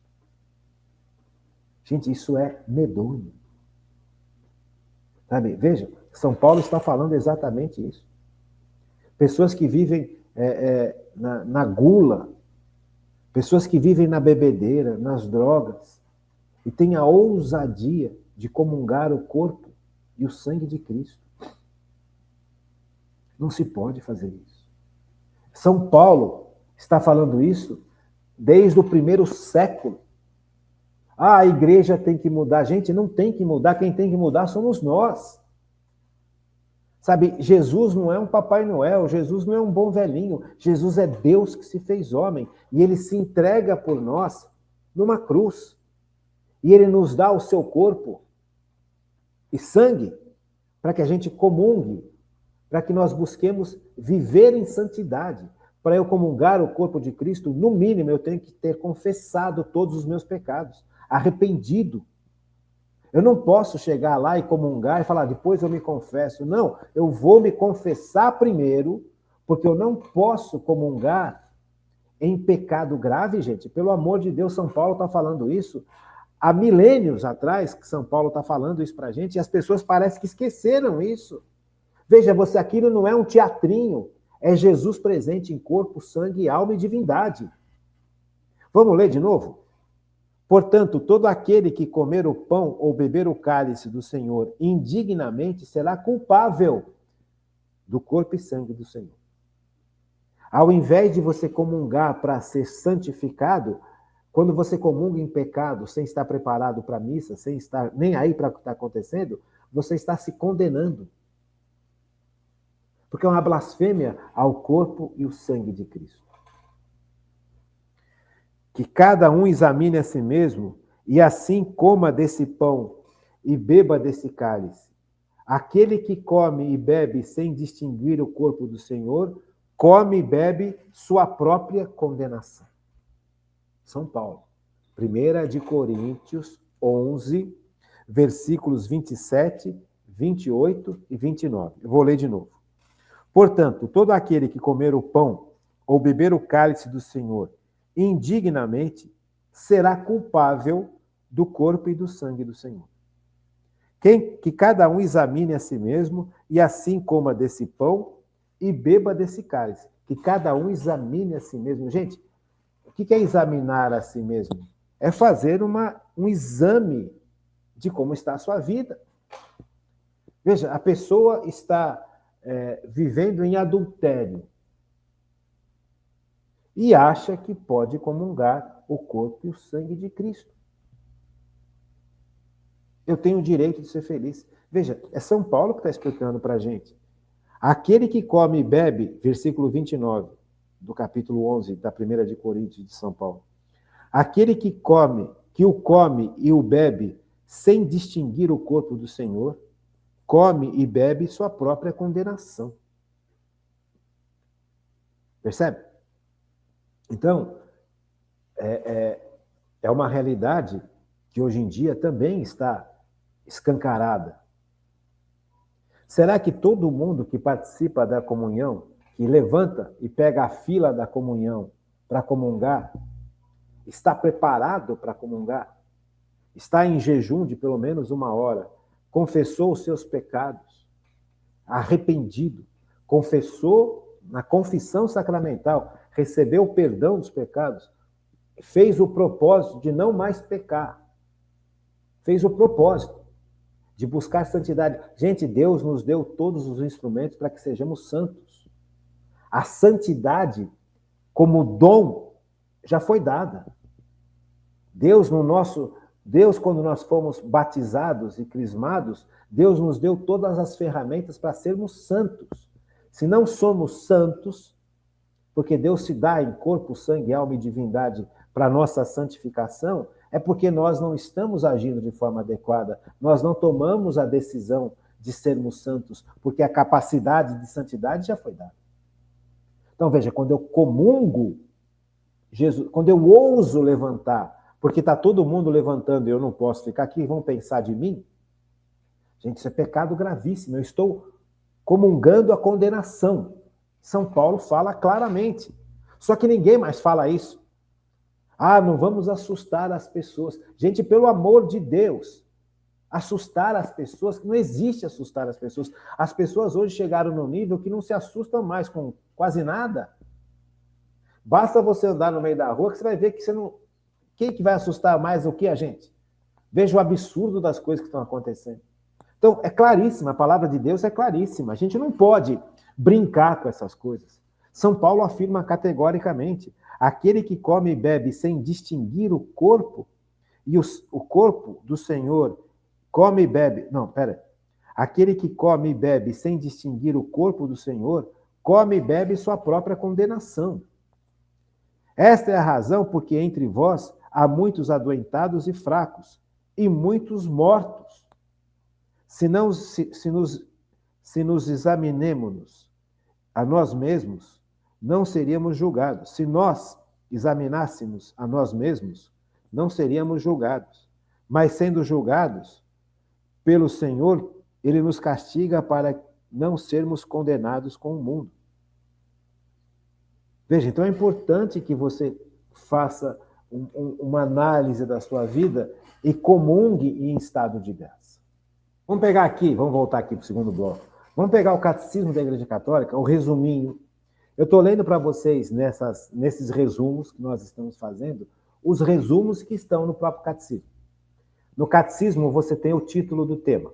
Speaker 1: Gente, isso é medonho. Sabe? Veja, São Paulo está falando exatamente isso. Pessoas que vivem na gula, pessoas que vivem na bebedeira, nas drogas, e têm a ousadia de comungar o corpo e o sangue de Cristo. Não se pode fazer isso. São Paulo está falando isso desde o primeiro século. A igreja tem que mudar. Gente, não tem que mudar. Quem tem que mudar somos nós. Sabe, Jesus não é um Papai Noel, Jesus não é um bom velhinho. Jesus é Deus que se fez homem. E ele se entrega por nós numa cruz. E ele nos dá o seu corpo e sangue para que a gente comungue, para que nós busquemos viver em santidade. Para eu comungar o corpo de Cristo, no mínimo eu tenho que ter confessado todos os meus pecados, arrependido. Eu não posso chegar lá e comungar e falar, depois eu me confesso. Não, eu vou me confessar primeiro, porque eu não posso comungar em pecado grave, gente. Pelo amor de Deus, São Paulo está falando isso há milênios atrás, que São Paulo está falando isso para a gente, e as pessoas parecem que esqueceram isso. Veja, você, aquilo não é um teatrinho, é Jesus presente em corpo, sangue, alma e divindade. Vamos ler de novo? Portanto, todo aquele que comer o pão ou beber o cálice do Senhor indignamente será culpável do corpo e sangue do Senhor. Ao invés de você comungar para ser santificado, quando você comunga em pecado, sem estar preparado para a missa, sem estar nem aí para o que está acontecendo, você está se condenando. Porque é uma blasfêmia ao corpo e o sangue de Cristo. Que cada um examine a si mesmo e assim coma desse pão e beba desse cálice. Aquele que come e bebe sem distinguir o corpo do Senhor, come e bebe sua própria condenação. São Paulo. 1 de Coríntios 11, versículos 27, 28 e 29. Eu vou ler de novo. Portanto, todo aquele que comer o pão ou beber o cálice do Senhor indignamente será culpável do corpo e do sangue do Senhor. Que cada um examine a si mesmo e assim coma desse pão e beba desse cálice. Que cada um examine a si mesmo. Gente, o que é examinar a si mesmo? É fazer um exame de como está a sua vida. Veja, a pessoa está vivendo em adultério e acha que pode comungar o corpo e o sangue de Cristo. Eu tenho o direito de ser feliz. Veja, é São Paulo que está explicando para a gente. Aquele que come e bebe, versículo 29, do capítulo 11, da 1 de Coríntios de São Paulo. Aquele que o come e o bebe sem distinguir o corpo do Senhor, come e bebe sua própria condenação. Percebe? Então, é uma realidade que hoje em dia também está escancarada. Será que todo mundo que participa da comunhão, que levanta e pega a fila da comunhão para comungar, está preparado para comungar? Está em jejum de pelo menos 1 hora, confessou os seus pecados, arrependido, confessou na confissão sacramental, recebeu o perdão dos pecados, fez o propósito de não mais pecar, fez o propósito de buscar santidade. Gente, Deus nos deu todos os instrumentos para que sejamos santos. A santidade, como dom, já foi dada. Deus, quando nós fomos batizados e crismados, Deus nos deu todas as ferramentas para sermos santos. Se não somos santos, porque Deus se dá em corpo, sangue, alma e divindade para a nossa santificação, é porque nós não estamos agindo de forma adequada, nós não tomamos a decisão de sermos santos, porque a capacidade de santidade já foi dada. Então, veja, quando eu comungo, quando eu ouso levantar, porque está todo mundo levantando e eu não posso ficar aqui, vão pensar de mim? Gente, isso é pecado gravíssimo, eu estou comungando a condenação. São Paulo fala claramente. Só que ninguém mais fala isso. Não vamos assustar as pessoas. Gente, pelo amor de Deus, assustar as pessoas, não existe assustar as pessoas. As pessoas hoje chegaram num nível que não se assustam mais com quase nada. Basta você andar no meio da rua que você vai ver que você não... Quem que vai assustar mais o que a gente? Veja o absurdo das coisas que estão acontecendo. Então, é claríssima, a palavra de Deus é claríssima. A gente não pode brincar com essas coisas. São Paulo afirma categoricamente: aquele que come e bebe sem distinguir o corpo, e o corpo do Senhor come e bebe... Aquele que come e bebe sem distinguir o corpo do Senhor, come e bebe sua própria condenação. Esta é a razão porque entre vós há muitos adoentados e fracos, e muitos mortos. Se nos examinemos a nós mesmos, não seríamos julgados. Se nós examinássemos a nós mesmos, não seríamos julgados. Mas sendo julgados pelo Senhor, Ele nos castiga para não sermos condenados com o mundo. Veja, então é importante que você faça uma análise da sua vida e comungue em estado de graça. Vamos pegar aqui, vamos voltar aqui para o segundo bloco. Vamos pegar o Catecismo da Igreja Católica, o resuminho. Eu estou lendo para vocês, nesses resumos que nós estamos fazendo, os resumos que estão no próprio Catecismo. No Catecismo, você tem o título do tema.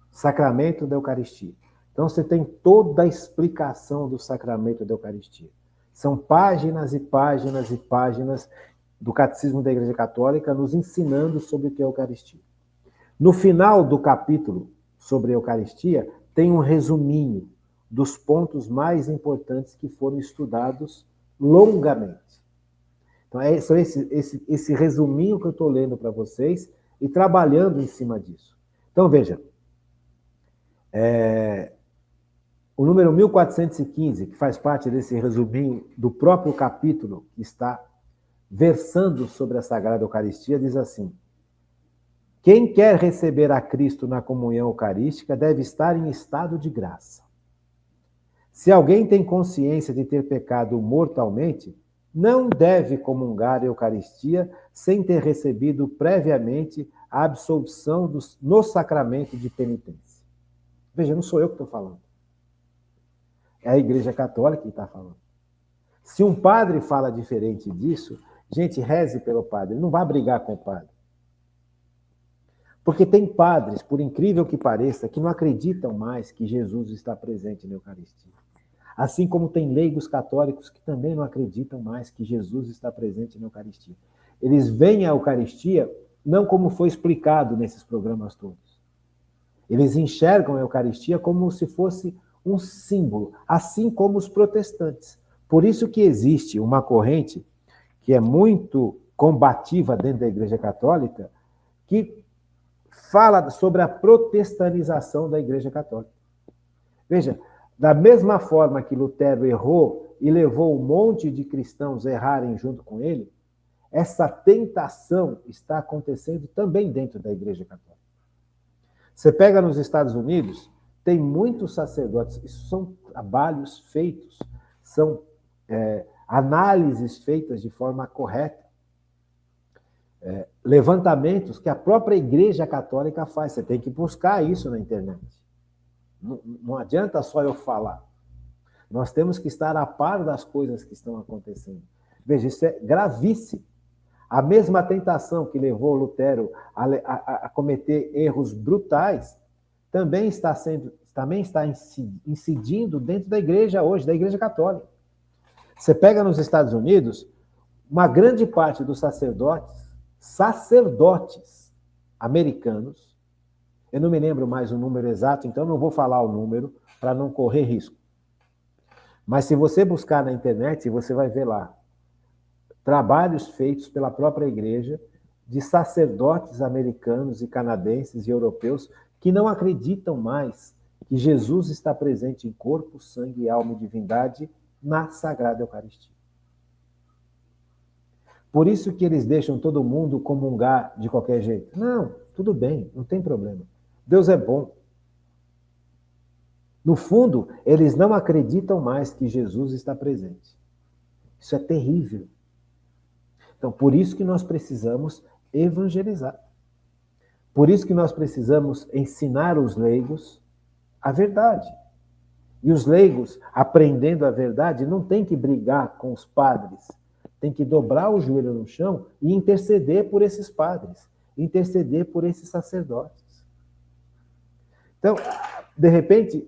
Speaker 1: Sacramento da Eucaristia. Então, você tem toda a explicação do sacramento da Eucaristia. São páginas e páginas e páginas do Catecismo da Igreja Católica nos ensinando sobre o que é a Eucaristia. No final do capítulo sobre a Eucaristia, tem um resuminho dos pontos mais importantes que foram estudados longamente. Então, é esse resuminho que eu estou lendo para vocês e trabalhando em cima disso. Então, veja, o número 1415, que faz parte desse resuminho do próprio capítulo que está versando sobre a Sagrada Eucaristia, diz assim: quem quer receber a Cristo na comunhão eucarística deve estar em estado de graça. Se alguém tem consciência de ter pecado mortalmente, não deve comungar a Eucaristia sem ter recebido previamente a absolvição no sacramento de penitência. Veja, não sou eu que estou falando. É a Igreja Católica que está falando. Se um padre fala diferente disso, gente, reze pelo padre. Ele não vai brigar com o padre. Porque tem padres, por incrível que pareça, que não acreditam mais que Jesus está presente na Eucaristia. Assim como tem leigos católicos que também não acreditam mais que Jesus está presente na Eucaristia. Eles veem a Eucaristia não como foi explicado nesses programas todos. Eles enxergam a Eucaristia como se fosse um símbolo, assim como os protestantes. Por isso que existe uma corrente que é muito combativa dentro da Igreja Católica, que fala sobre a protestanização da Igreja Católica. Veja, da mesma forma que Lutero errou e levou um monte de cristãos a errarem junto com ele, essa tentação está acontecendo também dentro da Igreja Católica. Você pega nos Estados Unidos, tem muitos sacerdotes, isso são trabalhos feitos, são análises feitas de forma correta, levantamentos que a própria Igreja Católica faz. Você tem que buscar isso na internet. Não adianta só eu falar. Nós temos que estar a par das coisas que estão acontecendo. Veja, isso é gravíssimo. A mesma tentação que levou Lutero a cometer erros brutais também está incidindo dentro da igreja hoje, da Igreja Católica. Você pega nos Estados Unidos, uma grande parte dos sacerdotes americanos, eu não me lembro mais o número exato, então não vou falar o número para não correr risco. Mas se você buscar na internet, você vai ver lá trabalhos feitos pela própria igreja de sacerdotes americanos e canadenses e europeus que não acreditam mais que Jesus está presente em corpo, sangue, alma e divindade na Sagrada Eucaristia. Por isso que eles deixam todo mundo comungar de qualquer jeito. Não, tudo bem, não tem problema. Deus é bom. No fundo, eles não acreditam mais que Jesus está presente. Isso é terrível. Então, por isso que nós precisamos evangelizar. Por isso que nós precisamos ensinar os leigos a verdade. E os leigos, aprendendo a verdade, não tem que brigar com os padres. Tem que dobrar o joelho no chão e interceder por esses padres, interceder por esses sacerdotes. Então, de repente,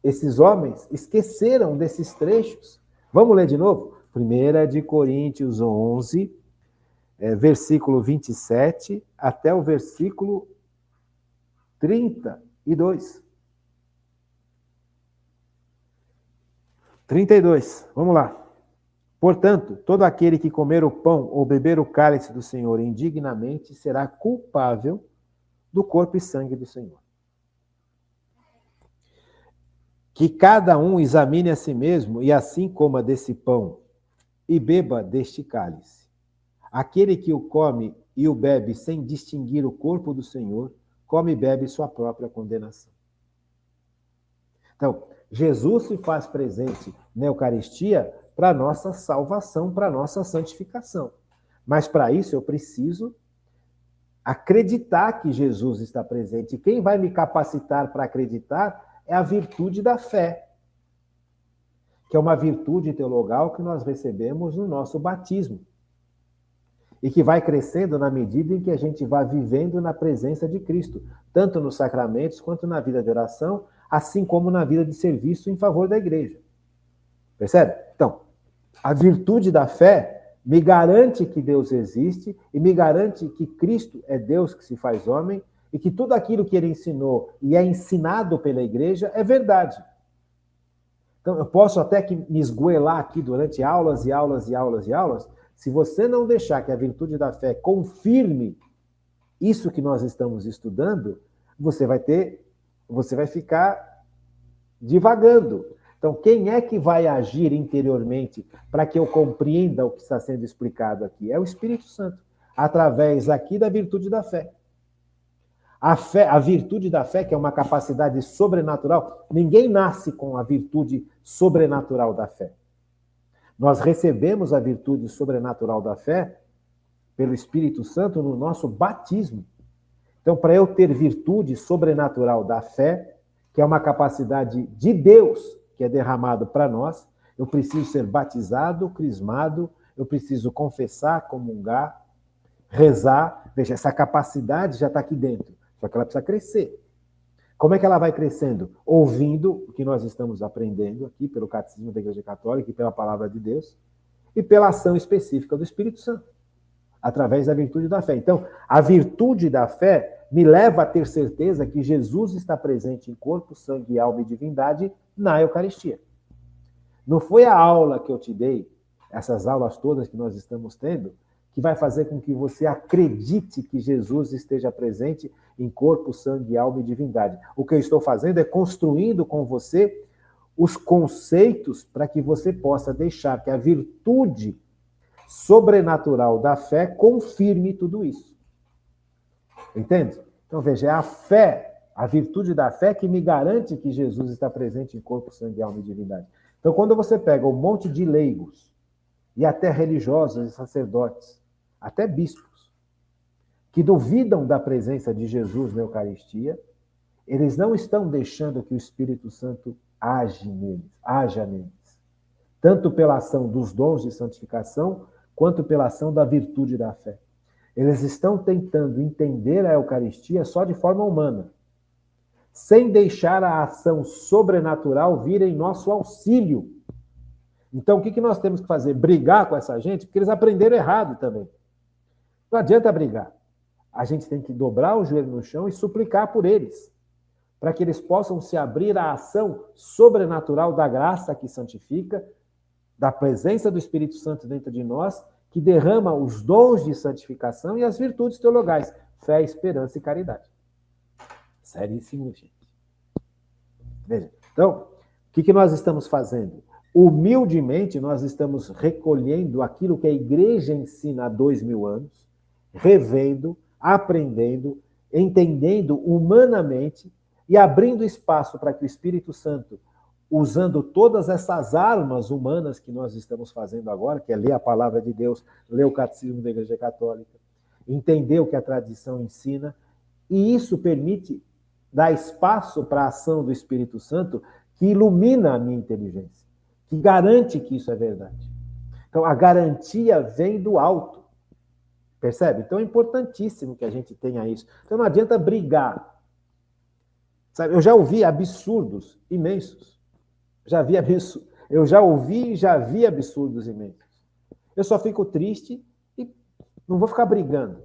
Speaker 1: esses homens esqueceram desses trechos. Vamos ler de novo? 1 de Coríntios 11, versículo 27 até o versículo 32. 32, vamos lá. Portanto, todo aquele que comer o pão ou beber o cálice do Senhor indignamente será culpável do corpo e sangue do Senhor. Que cada um examine a si mesmo e assim coma desse pão e beba deste cálice. Aquele que o come e o bebe sem distinguir o corpo do Senhor, come e bebe sua própria condenação. Então, Jesus se faz presente na Eucaristia para a nossa salvação, para a nossa santificação. Mas para isso eu preciso acreditar que Jesus está presente. E quem vai me capacitar para acreditar é a virtude da fé, que é uma virtude teologal que nós recebemos no nosso batismo. E que vai crescendo na medida em que a gente vai vivendo na presença de Cristo, tanto nos sacramentos quanto na vida de oração, assim como na vida de serviço em favor da igreja. Percebe? Então, a virtude da fé me garante que Deus existe e me garante que Cristo é Deus que se faz homem e que tudo aquilo que ele ensinou e é ensinado pela igreja é verdade. Então, eu posso até que me esgoelar aqui durante aulas e aulas e aulas e aulas. Se você não deixar que a virtude da fé confirme isso que nós estamos estudando, você vai ficar divagando. Então, quem é que vai agir interiormente para que eu compreenda o que está sendo explicado aqui? É o Espírito Santo, através aqui da virtude da fé. A virtude da fé, que é uma capacidade sobrenatural, ninguém nasce com a virtude sobrenatural da fé. Nós recebemos a virtude sobrenatural da fé pelo Espírito Santo no nosso batismo. Então, para eu ter virtude sobrenatural da fé, que é uma capacidade de Deus que é derramado para nós, eu preciso ser batizado, crismado, eu preciso confessar, comungar, rezar. Veja, essa capacidade já está aqui dentro, só que ela precisa crescer. Como é que ela vai crescendo? Ouvindo o que nós estamos aprendendo aqui pelo Catecismo da Igreja Católica e pela Palavra de Deus, e pela ação específica do Espírito Santo, através da virtude da fé. Então, a virtude da fé me leva a ter certeza que Jesus está presente em corpo, sangue, alma e divindade na Eucaristia. Não foi a aula que eu te dei, essas aulas todas que nós estamos tendo, que vai fazer com que você acredite que Jesus esteja presente em corpo, sangue, alma e divindade. O que eu estou fazendo é construindo com você os conceitos para que você possa deixar que a virtude sobrenatural da fé confirme tudo isso. Entende? Então, veja, é a fé, a virtude da fé que me garante que Jesus está presente em corpo, sangue, alma e divindade. Então, quando você pega um monte de leigos, e até religiosos e sacerdotes, até bispos, que duvidam da presença de Jesus na Eucaristia, eles não estão deixando que o Espírito Santo haja neles, tanto pela ação dos dons de santificação, quanto pela ação da virtude da fé. Eles estão tentando entender a Eucaristia só de forma humana, sem deixar a ação sobrenatural vir em nosso auxílio. Então, o que nós temos que fazer? Brigar com essa gente, porque eles aprenderam errado também. Não adianta brigar. A gente tem que dobrar o joelho no chão e suplicar por eles, para que eles possam se abrir à ação sobrenatural da graça que santifica, da presença do Espírito Santo dentro de nós, que derrama os dons de santificação e as virtudes teologais, fé, esperança e caridade. Seríssimo, gente. Veja, então, o que nós estamos fazendo? Humildemente, nós estamos recolhendo aquilo que a igreja ensina há 2000 anos, revendo, aprendendo, entendendo humanamente e abrindo espaço para que o Espírito Santo, usando todas essas armas humanas que nós estamos fazendo agora, que é ler a palavra de Deus, ler o Catecismo da Igreja Católica, entender o que a tradição ensina, e isso permite dar espaço para a ação do Espírito Santo que ilumina a minha inteligência, que garante que isso é verdade. Então, a garantia vem do alto. Percebe? Então, é importantíssimo que a gente tenha isso. Então, não adianta brigar. Sabe? Eu já ouvi absurdos imensos. Eu já ouvi e já vi absurdos imensos. Eu só fico triste e não vou ficar brigando.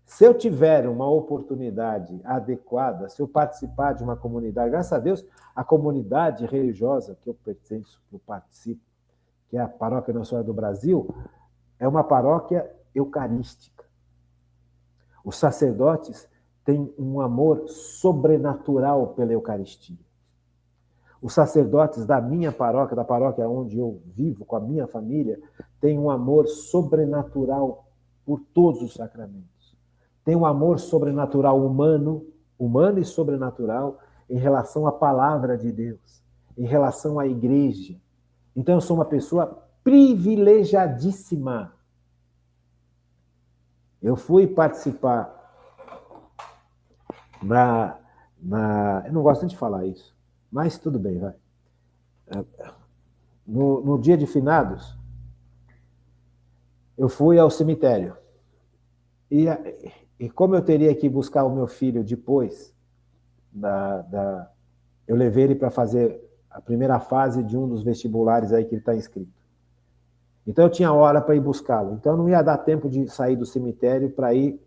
Speaker 1: Se eu tiver uma oportunidade adequada, se eu participar de uma comunidade, graças a Deus, a comunidade religiosa que eu pertenço, que eu participo, que é a Paróquia Nossa Senhora do Brasil, é uma paróquia eucarística. Os sacerdotes têm um amor sobrenatural pela Eucaristia. Os sacerdotes da minha paróquia, da paróquia onde eu vivo com a minha família, têm um amor sobrenatural por todos os sacramentos. Tem um amor sobrenatural humano e sobrenatural em relação à palavra de Deus. em relação à igreja. Então, eu sou uma pessoa privilegiadíssima. Eu fui participar eu não gosto de falar isso, mas tudo bem, vai. No dia de finados, eu fui ao cemitério. E como eu teria que buscar o meu filho depois, eu levei ele para fazer a primeira fase de um dos vestibulares aí que ele está inscrito. Então eu tinha hora para ir buscá-lo. Então não ia dar tempo de sair do cemitério para ir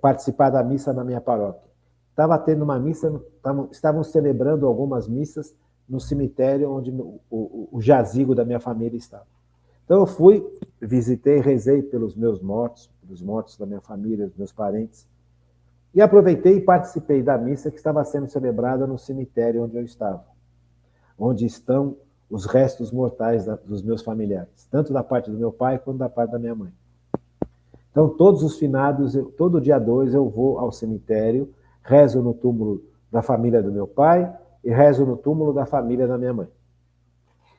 Speaker 1: participar da missa na minha paróquia. Estava tendo uma missa, estavam celebrando algumas missas no cemitério onde o jazigo da minha família estava. Então eu fui, visitei, rezei pelos meus mortos, pelos mortos da minha família, dos meus parentes, e aproveitei e participei da missa que estava sendo celebrada no cemitério onde eu estava, onde estão os restos mortais dos meus familiares, tanto da parte do meu pai quanto da parte da minha mãe. Então, todos os finados, todo dia 2 eu vou ao cemitério, rezo no túmulo da família do meu pai e rezo no túmulo da família da minha mãe.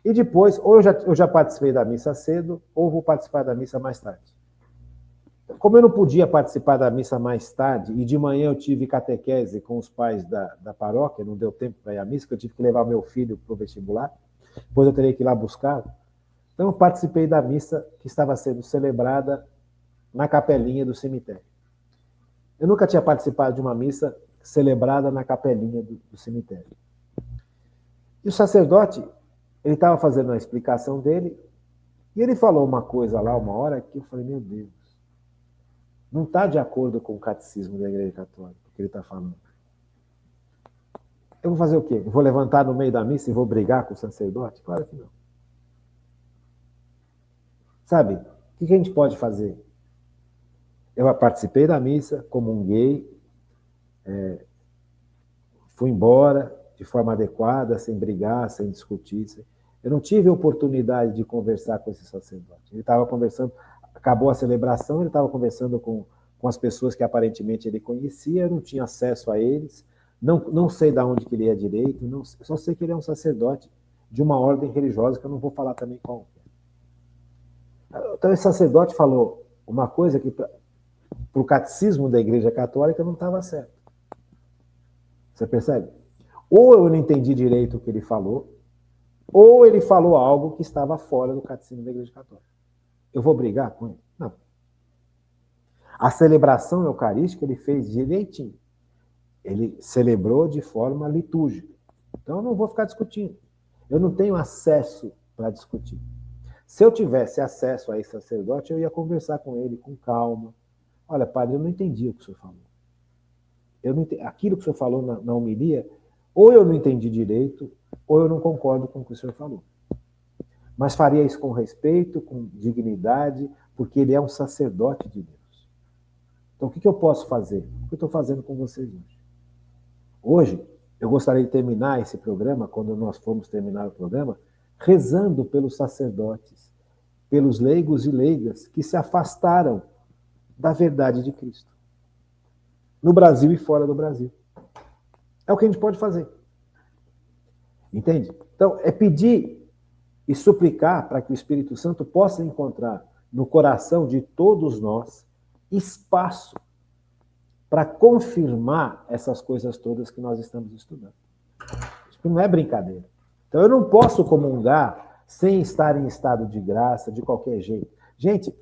Speaker 1: E depois, ou eu já participei da missa cedo, ou vou participar da missa mais tarde. Como eu não podia participar da missa mais tarde, e de manhã eu tive catequese com os pais da paróquia, não deu tempo para ir à missa, porque eu tive que levar meu filho para o vestibular, depois eu teria que ir lá buscar. Então eu participei da missa que estava sendo celebrada na capelinha do cemitério. Eu nunca tinha participado de uma missa celebrada na capelinha do cemitério. E o sacerdote, ele estava fazendo a explicação dele, e ele falou uma coisa lá, uma hora, que eu falei, meu Deus, não está de acordo com o catecismo da Igreja Católica, o que ele está falando. Eu vou fazer o quê? Eu vou levantar no meio da missa e vou brigar com o sacerdote? Claro que não. Sabe, o que a gente pode fazer? Eu participei da missa, comunguei, fui embora de forma adequada, sem brigar, sem discutir. Eu não tive oportunidade de conversar com esse sacerdote. Ele estava conversando, acabou a celebração, ele estava conversando com as pessoas que aparentemente ele conhecia, eu não tinha acesso a eles, não sei de onde que ele é direito, só sei que ele é um sacerdote de uma ordem religiosa, que eu não vou falar também qual. Então esse sacerdote falou uma coisa que para o catecismo da Igreja Católica não estava certo. Você percebe? Ou eu não entendi direito o que ele falou, ou ele falou algo que estava fora do catecismo da Igreja Católica. Eu vou brigar com ele? Não. A celebração eucarística ele fez direitinho. Ele celebrou de forma litúrgica. Então eu não vou ficar discutindo. Eu não tenho acesso para discutir. Se eu tivesse acesso a esse sacerdote, eu ia conversar com ele com calma. Olha, padre, eu não entendi o que o senhor falou. Aquilo que o senhor falou na homilia, ou eu não entendi direito, ou eu não concordo com o que o senhor falou. Mas faria isso com respeito, com dignidade, porque ele é um sacerdote de Deus. Então, o que eu posso fazer? O que eu estou fazendo com vocês hoje? Hoje, eu gostaria de terminar esse programa, quando nós formos terminar o programa, rezando pelos sacerdotes, pelos leigos e leigas que se afastaram da verdade de Cristo. No Brasil e fora do Brasil. É o que a gente pode fazer. Entende? Então, é pedir e suplicar para que o Espírito Santo possa encontrar no coração de todos nós espaço para confirmar essas coisas todas que nós estamos estudando. Isso não é brincadeira. Então, eu não posso comungar sem estar em estado de graça, de qualquer jeito. Gente,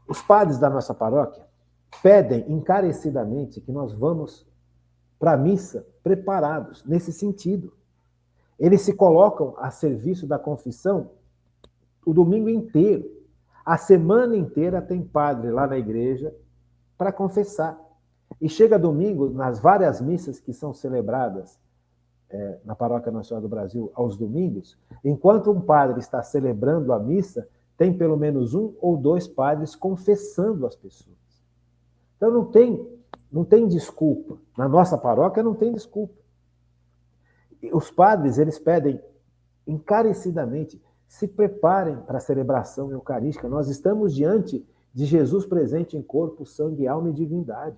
Speaker 1: os padres da nossa paróquia pedem encarecidamente que nós vamos para a missa preparados, nesse sentido. Eles se colocam a serviço da confissão o domingo inteiro. A semana inteira tem padre lá na igreja para confessar. E chega domingo, nas várias missas que são celebradas na Paróquia Nacional do Brasil aos domingos, enquanto um padre está celebrando a missa, tem pelo menos 1 ou 2 padres confessando as pessoas. Então não tem desculpa. Na nossa paróquia não tem desculpa. Os padres, eles pedem encarecidamente, se preparem para a celebração eucarística. Nós estamos diante de Jesus presente em corpo, sangue, alma e divindade.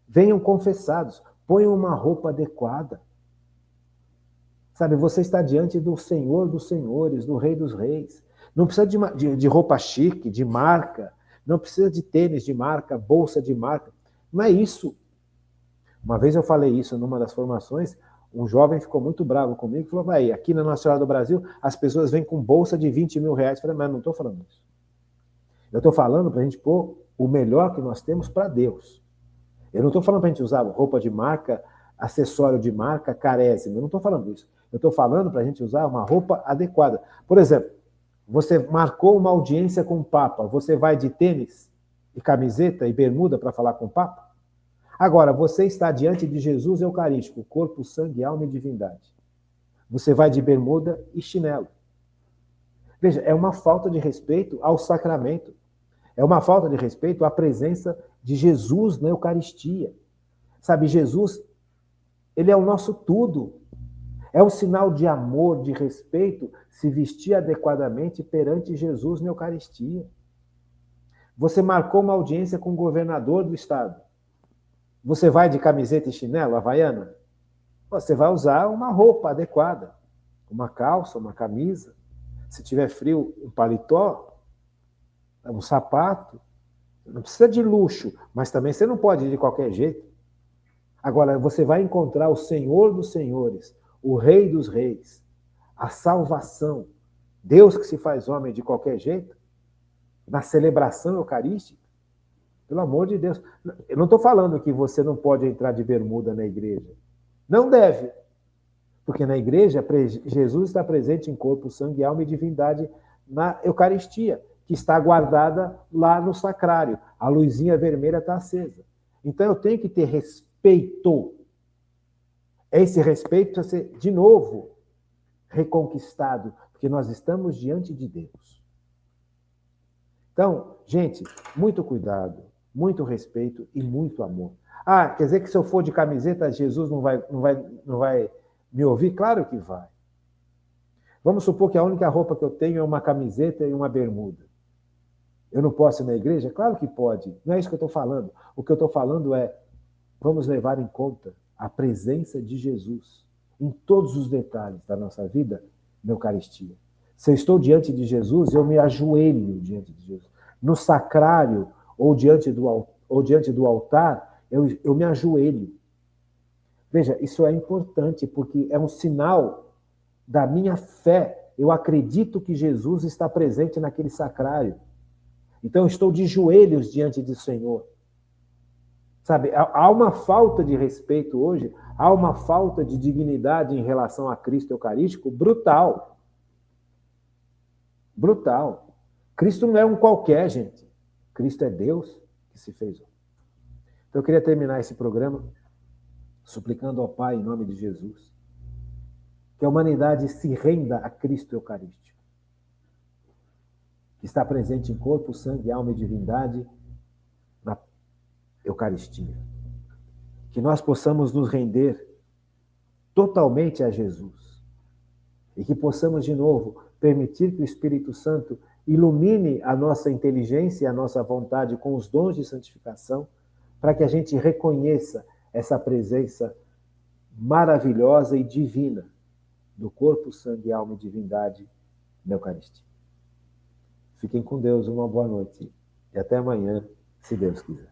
Speaker 1: Venham confessados, ponham uma roupa adequada. Sabe, você está diante do Senhor dos Senhores, do Rei dos Reis. Não precisa de roupa chique, de marca, não precisa de tênis de marca, bolsa de marca. Não é isso. Uma vez eu falei isso numa das formações, um jovem ficou muito bravo comigo e falou, vai, aqui na Nossa Senhora do Brasil, as pessoas vêm com bolsa de 20 mil reais. Eu falei, mas não estou falando isso. Eu estou falando para a gente pôr o melhor que nós temos para Deus. Eu não estou falando para a gente usar roupa de marca, acessório de marca, carésimo. Eu não estou falando isso. Eu estou falando para a gente usar uma roupa adequada. Por exemplo, você marcou uma audiência com o Papa, você vai de tênis e camiseta e bermuda para falar com o Papa? Agora, você está diante de Jesus Eucarístico, corpo, sangue, alma e divindade. Você vai de bermuda e chinelo. Veja, é uma falta de respeito ao sacramento. É uma falta de respeito à presença de Jesus na Eucaristia. Sabe, Jesus, ele é o nosso tudo. É um sinal de amor, de respeito, se vestir adequadamente perante Jesus na Eucaristia. Você marcou uma audiência com o governador do estado. Você vai de camiseta e chinelo, havaiana? Você vai usar uma roupa adequada. Uma calça, uma camisa. Se tiver frio, um paletó, um sapato. Não precisa de luxo, mas também você não pode ir de qualquer jeito. Agora, você vai encontrar o Senhor dos Senhores, o Rei dos Reis, a salvação, Deus que se faz homem de qualquer jeito, na celebração eucarística. Pelo amor de Deus. Eu não estou falando que você não pode entrar de bermuda na igreja. Não deve. Porque na igreja, Jesus está presente em corpo, sangue, alma e divindade na Eucaristia, que está guardada lá no sacrário. A luzinha vermelha está acesa. Então eu tenho que ter respeito. Esse respeito precisa ser, de novo, reconquistado, porque nós estamos diante de Deus. Então, gente, muito cuidado, muito respeito e muito amor. Ah, quer dizer que se eu for de camiseta, Jesus não vai me ouvir? Claro que vai. Vamos supor que a única roupa que eu tenho é uma camiseta e uma bermuda. Eu não posso ir na igreja? Claro que pode. Não é isso que eu estou falando. O que eu estou falando é, vamos levar em conta a presença de Jesus em todos os detalhes da nossa vida na Eucaristia. Se eu estou diante de Jesus, eu me ajoelho diante de Jesus. No sacrário ou diante do altar, eu me ajoelho. Veja, isso é importante, porque é um sinal da minha fé. Eu acredito que Jesus está presente naquele sacrário. Então, eu estou de joelhos diante do Senhor. Sabe, há uma falta de respeito hoje, há uma falta de dignidade em relação a Cristo Eucarístico brutal. Brutal. Cristo não é um qualquer, gente. Cristo é Deus que se fez homem. Então, eu queria terminar esse programa suplicando ao Pai, em nome de Jesus, que a humanidade se renda a Cristo Eucarístico, que está presente em corpo, sangue, alma e divindade na Eucaristia. Que nós possamos nos render totalmente a Jesus e que possamos, de novo, permitir que o Espírito Santo ilumine a nossa inteligência e a nossa vontade com os dons de santificação, para que a gente reconheça essa presença maravilhosa e divina do corpo, sangue, alma e divindade na Eucaristia. Fiquem com Deus, uma boa noite e até amanhã, se Deus quiser.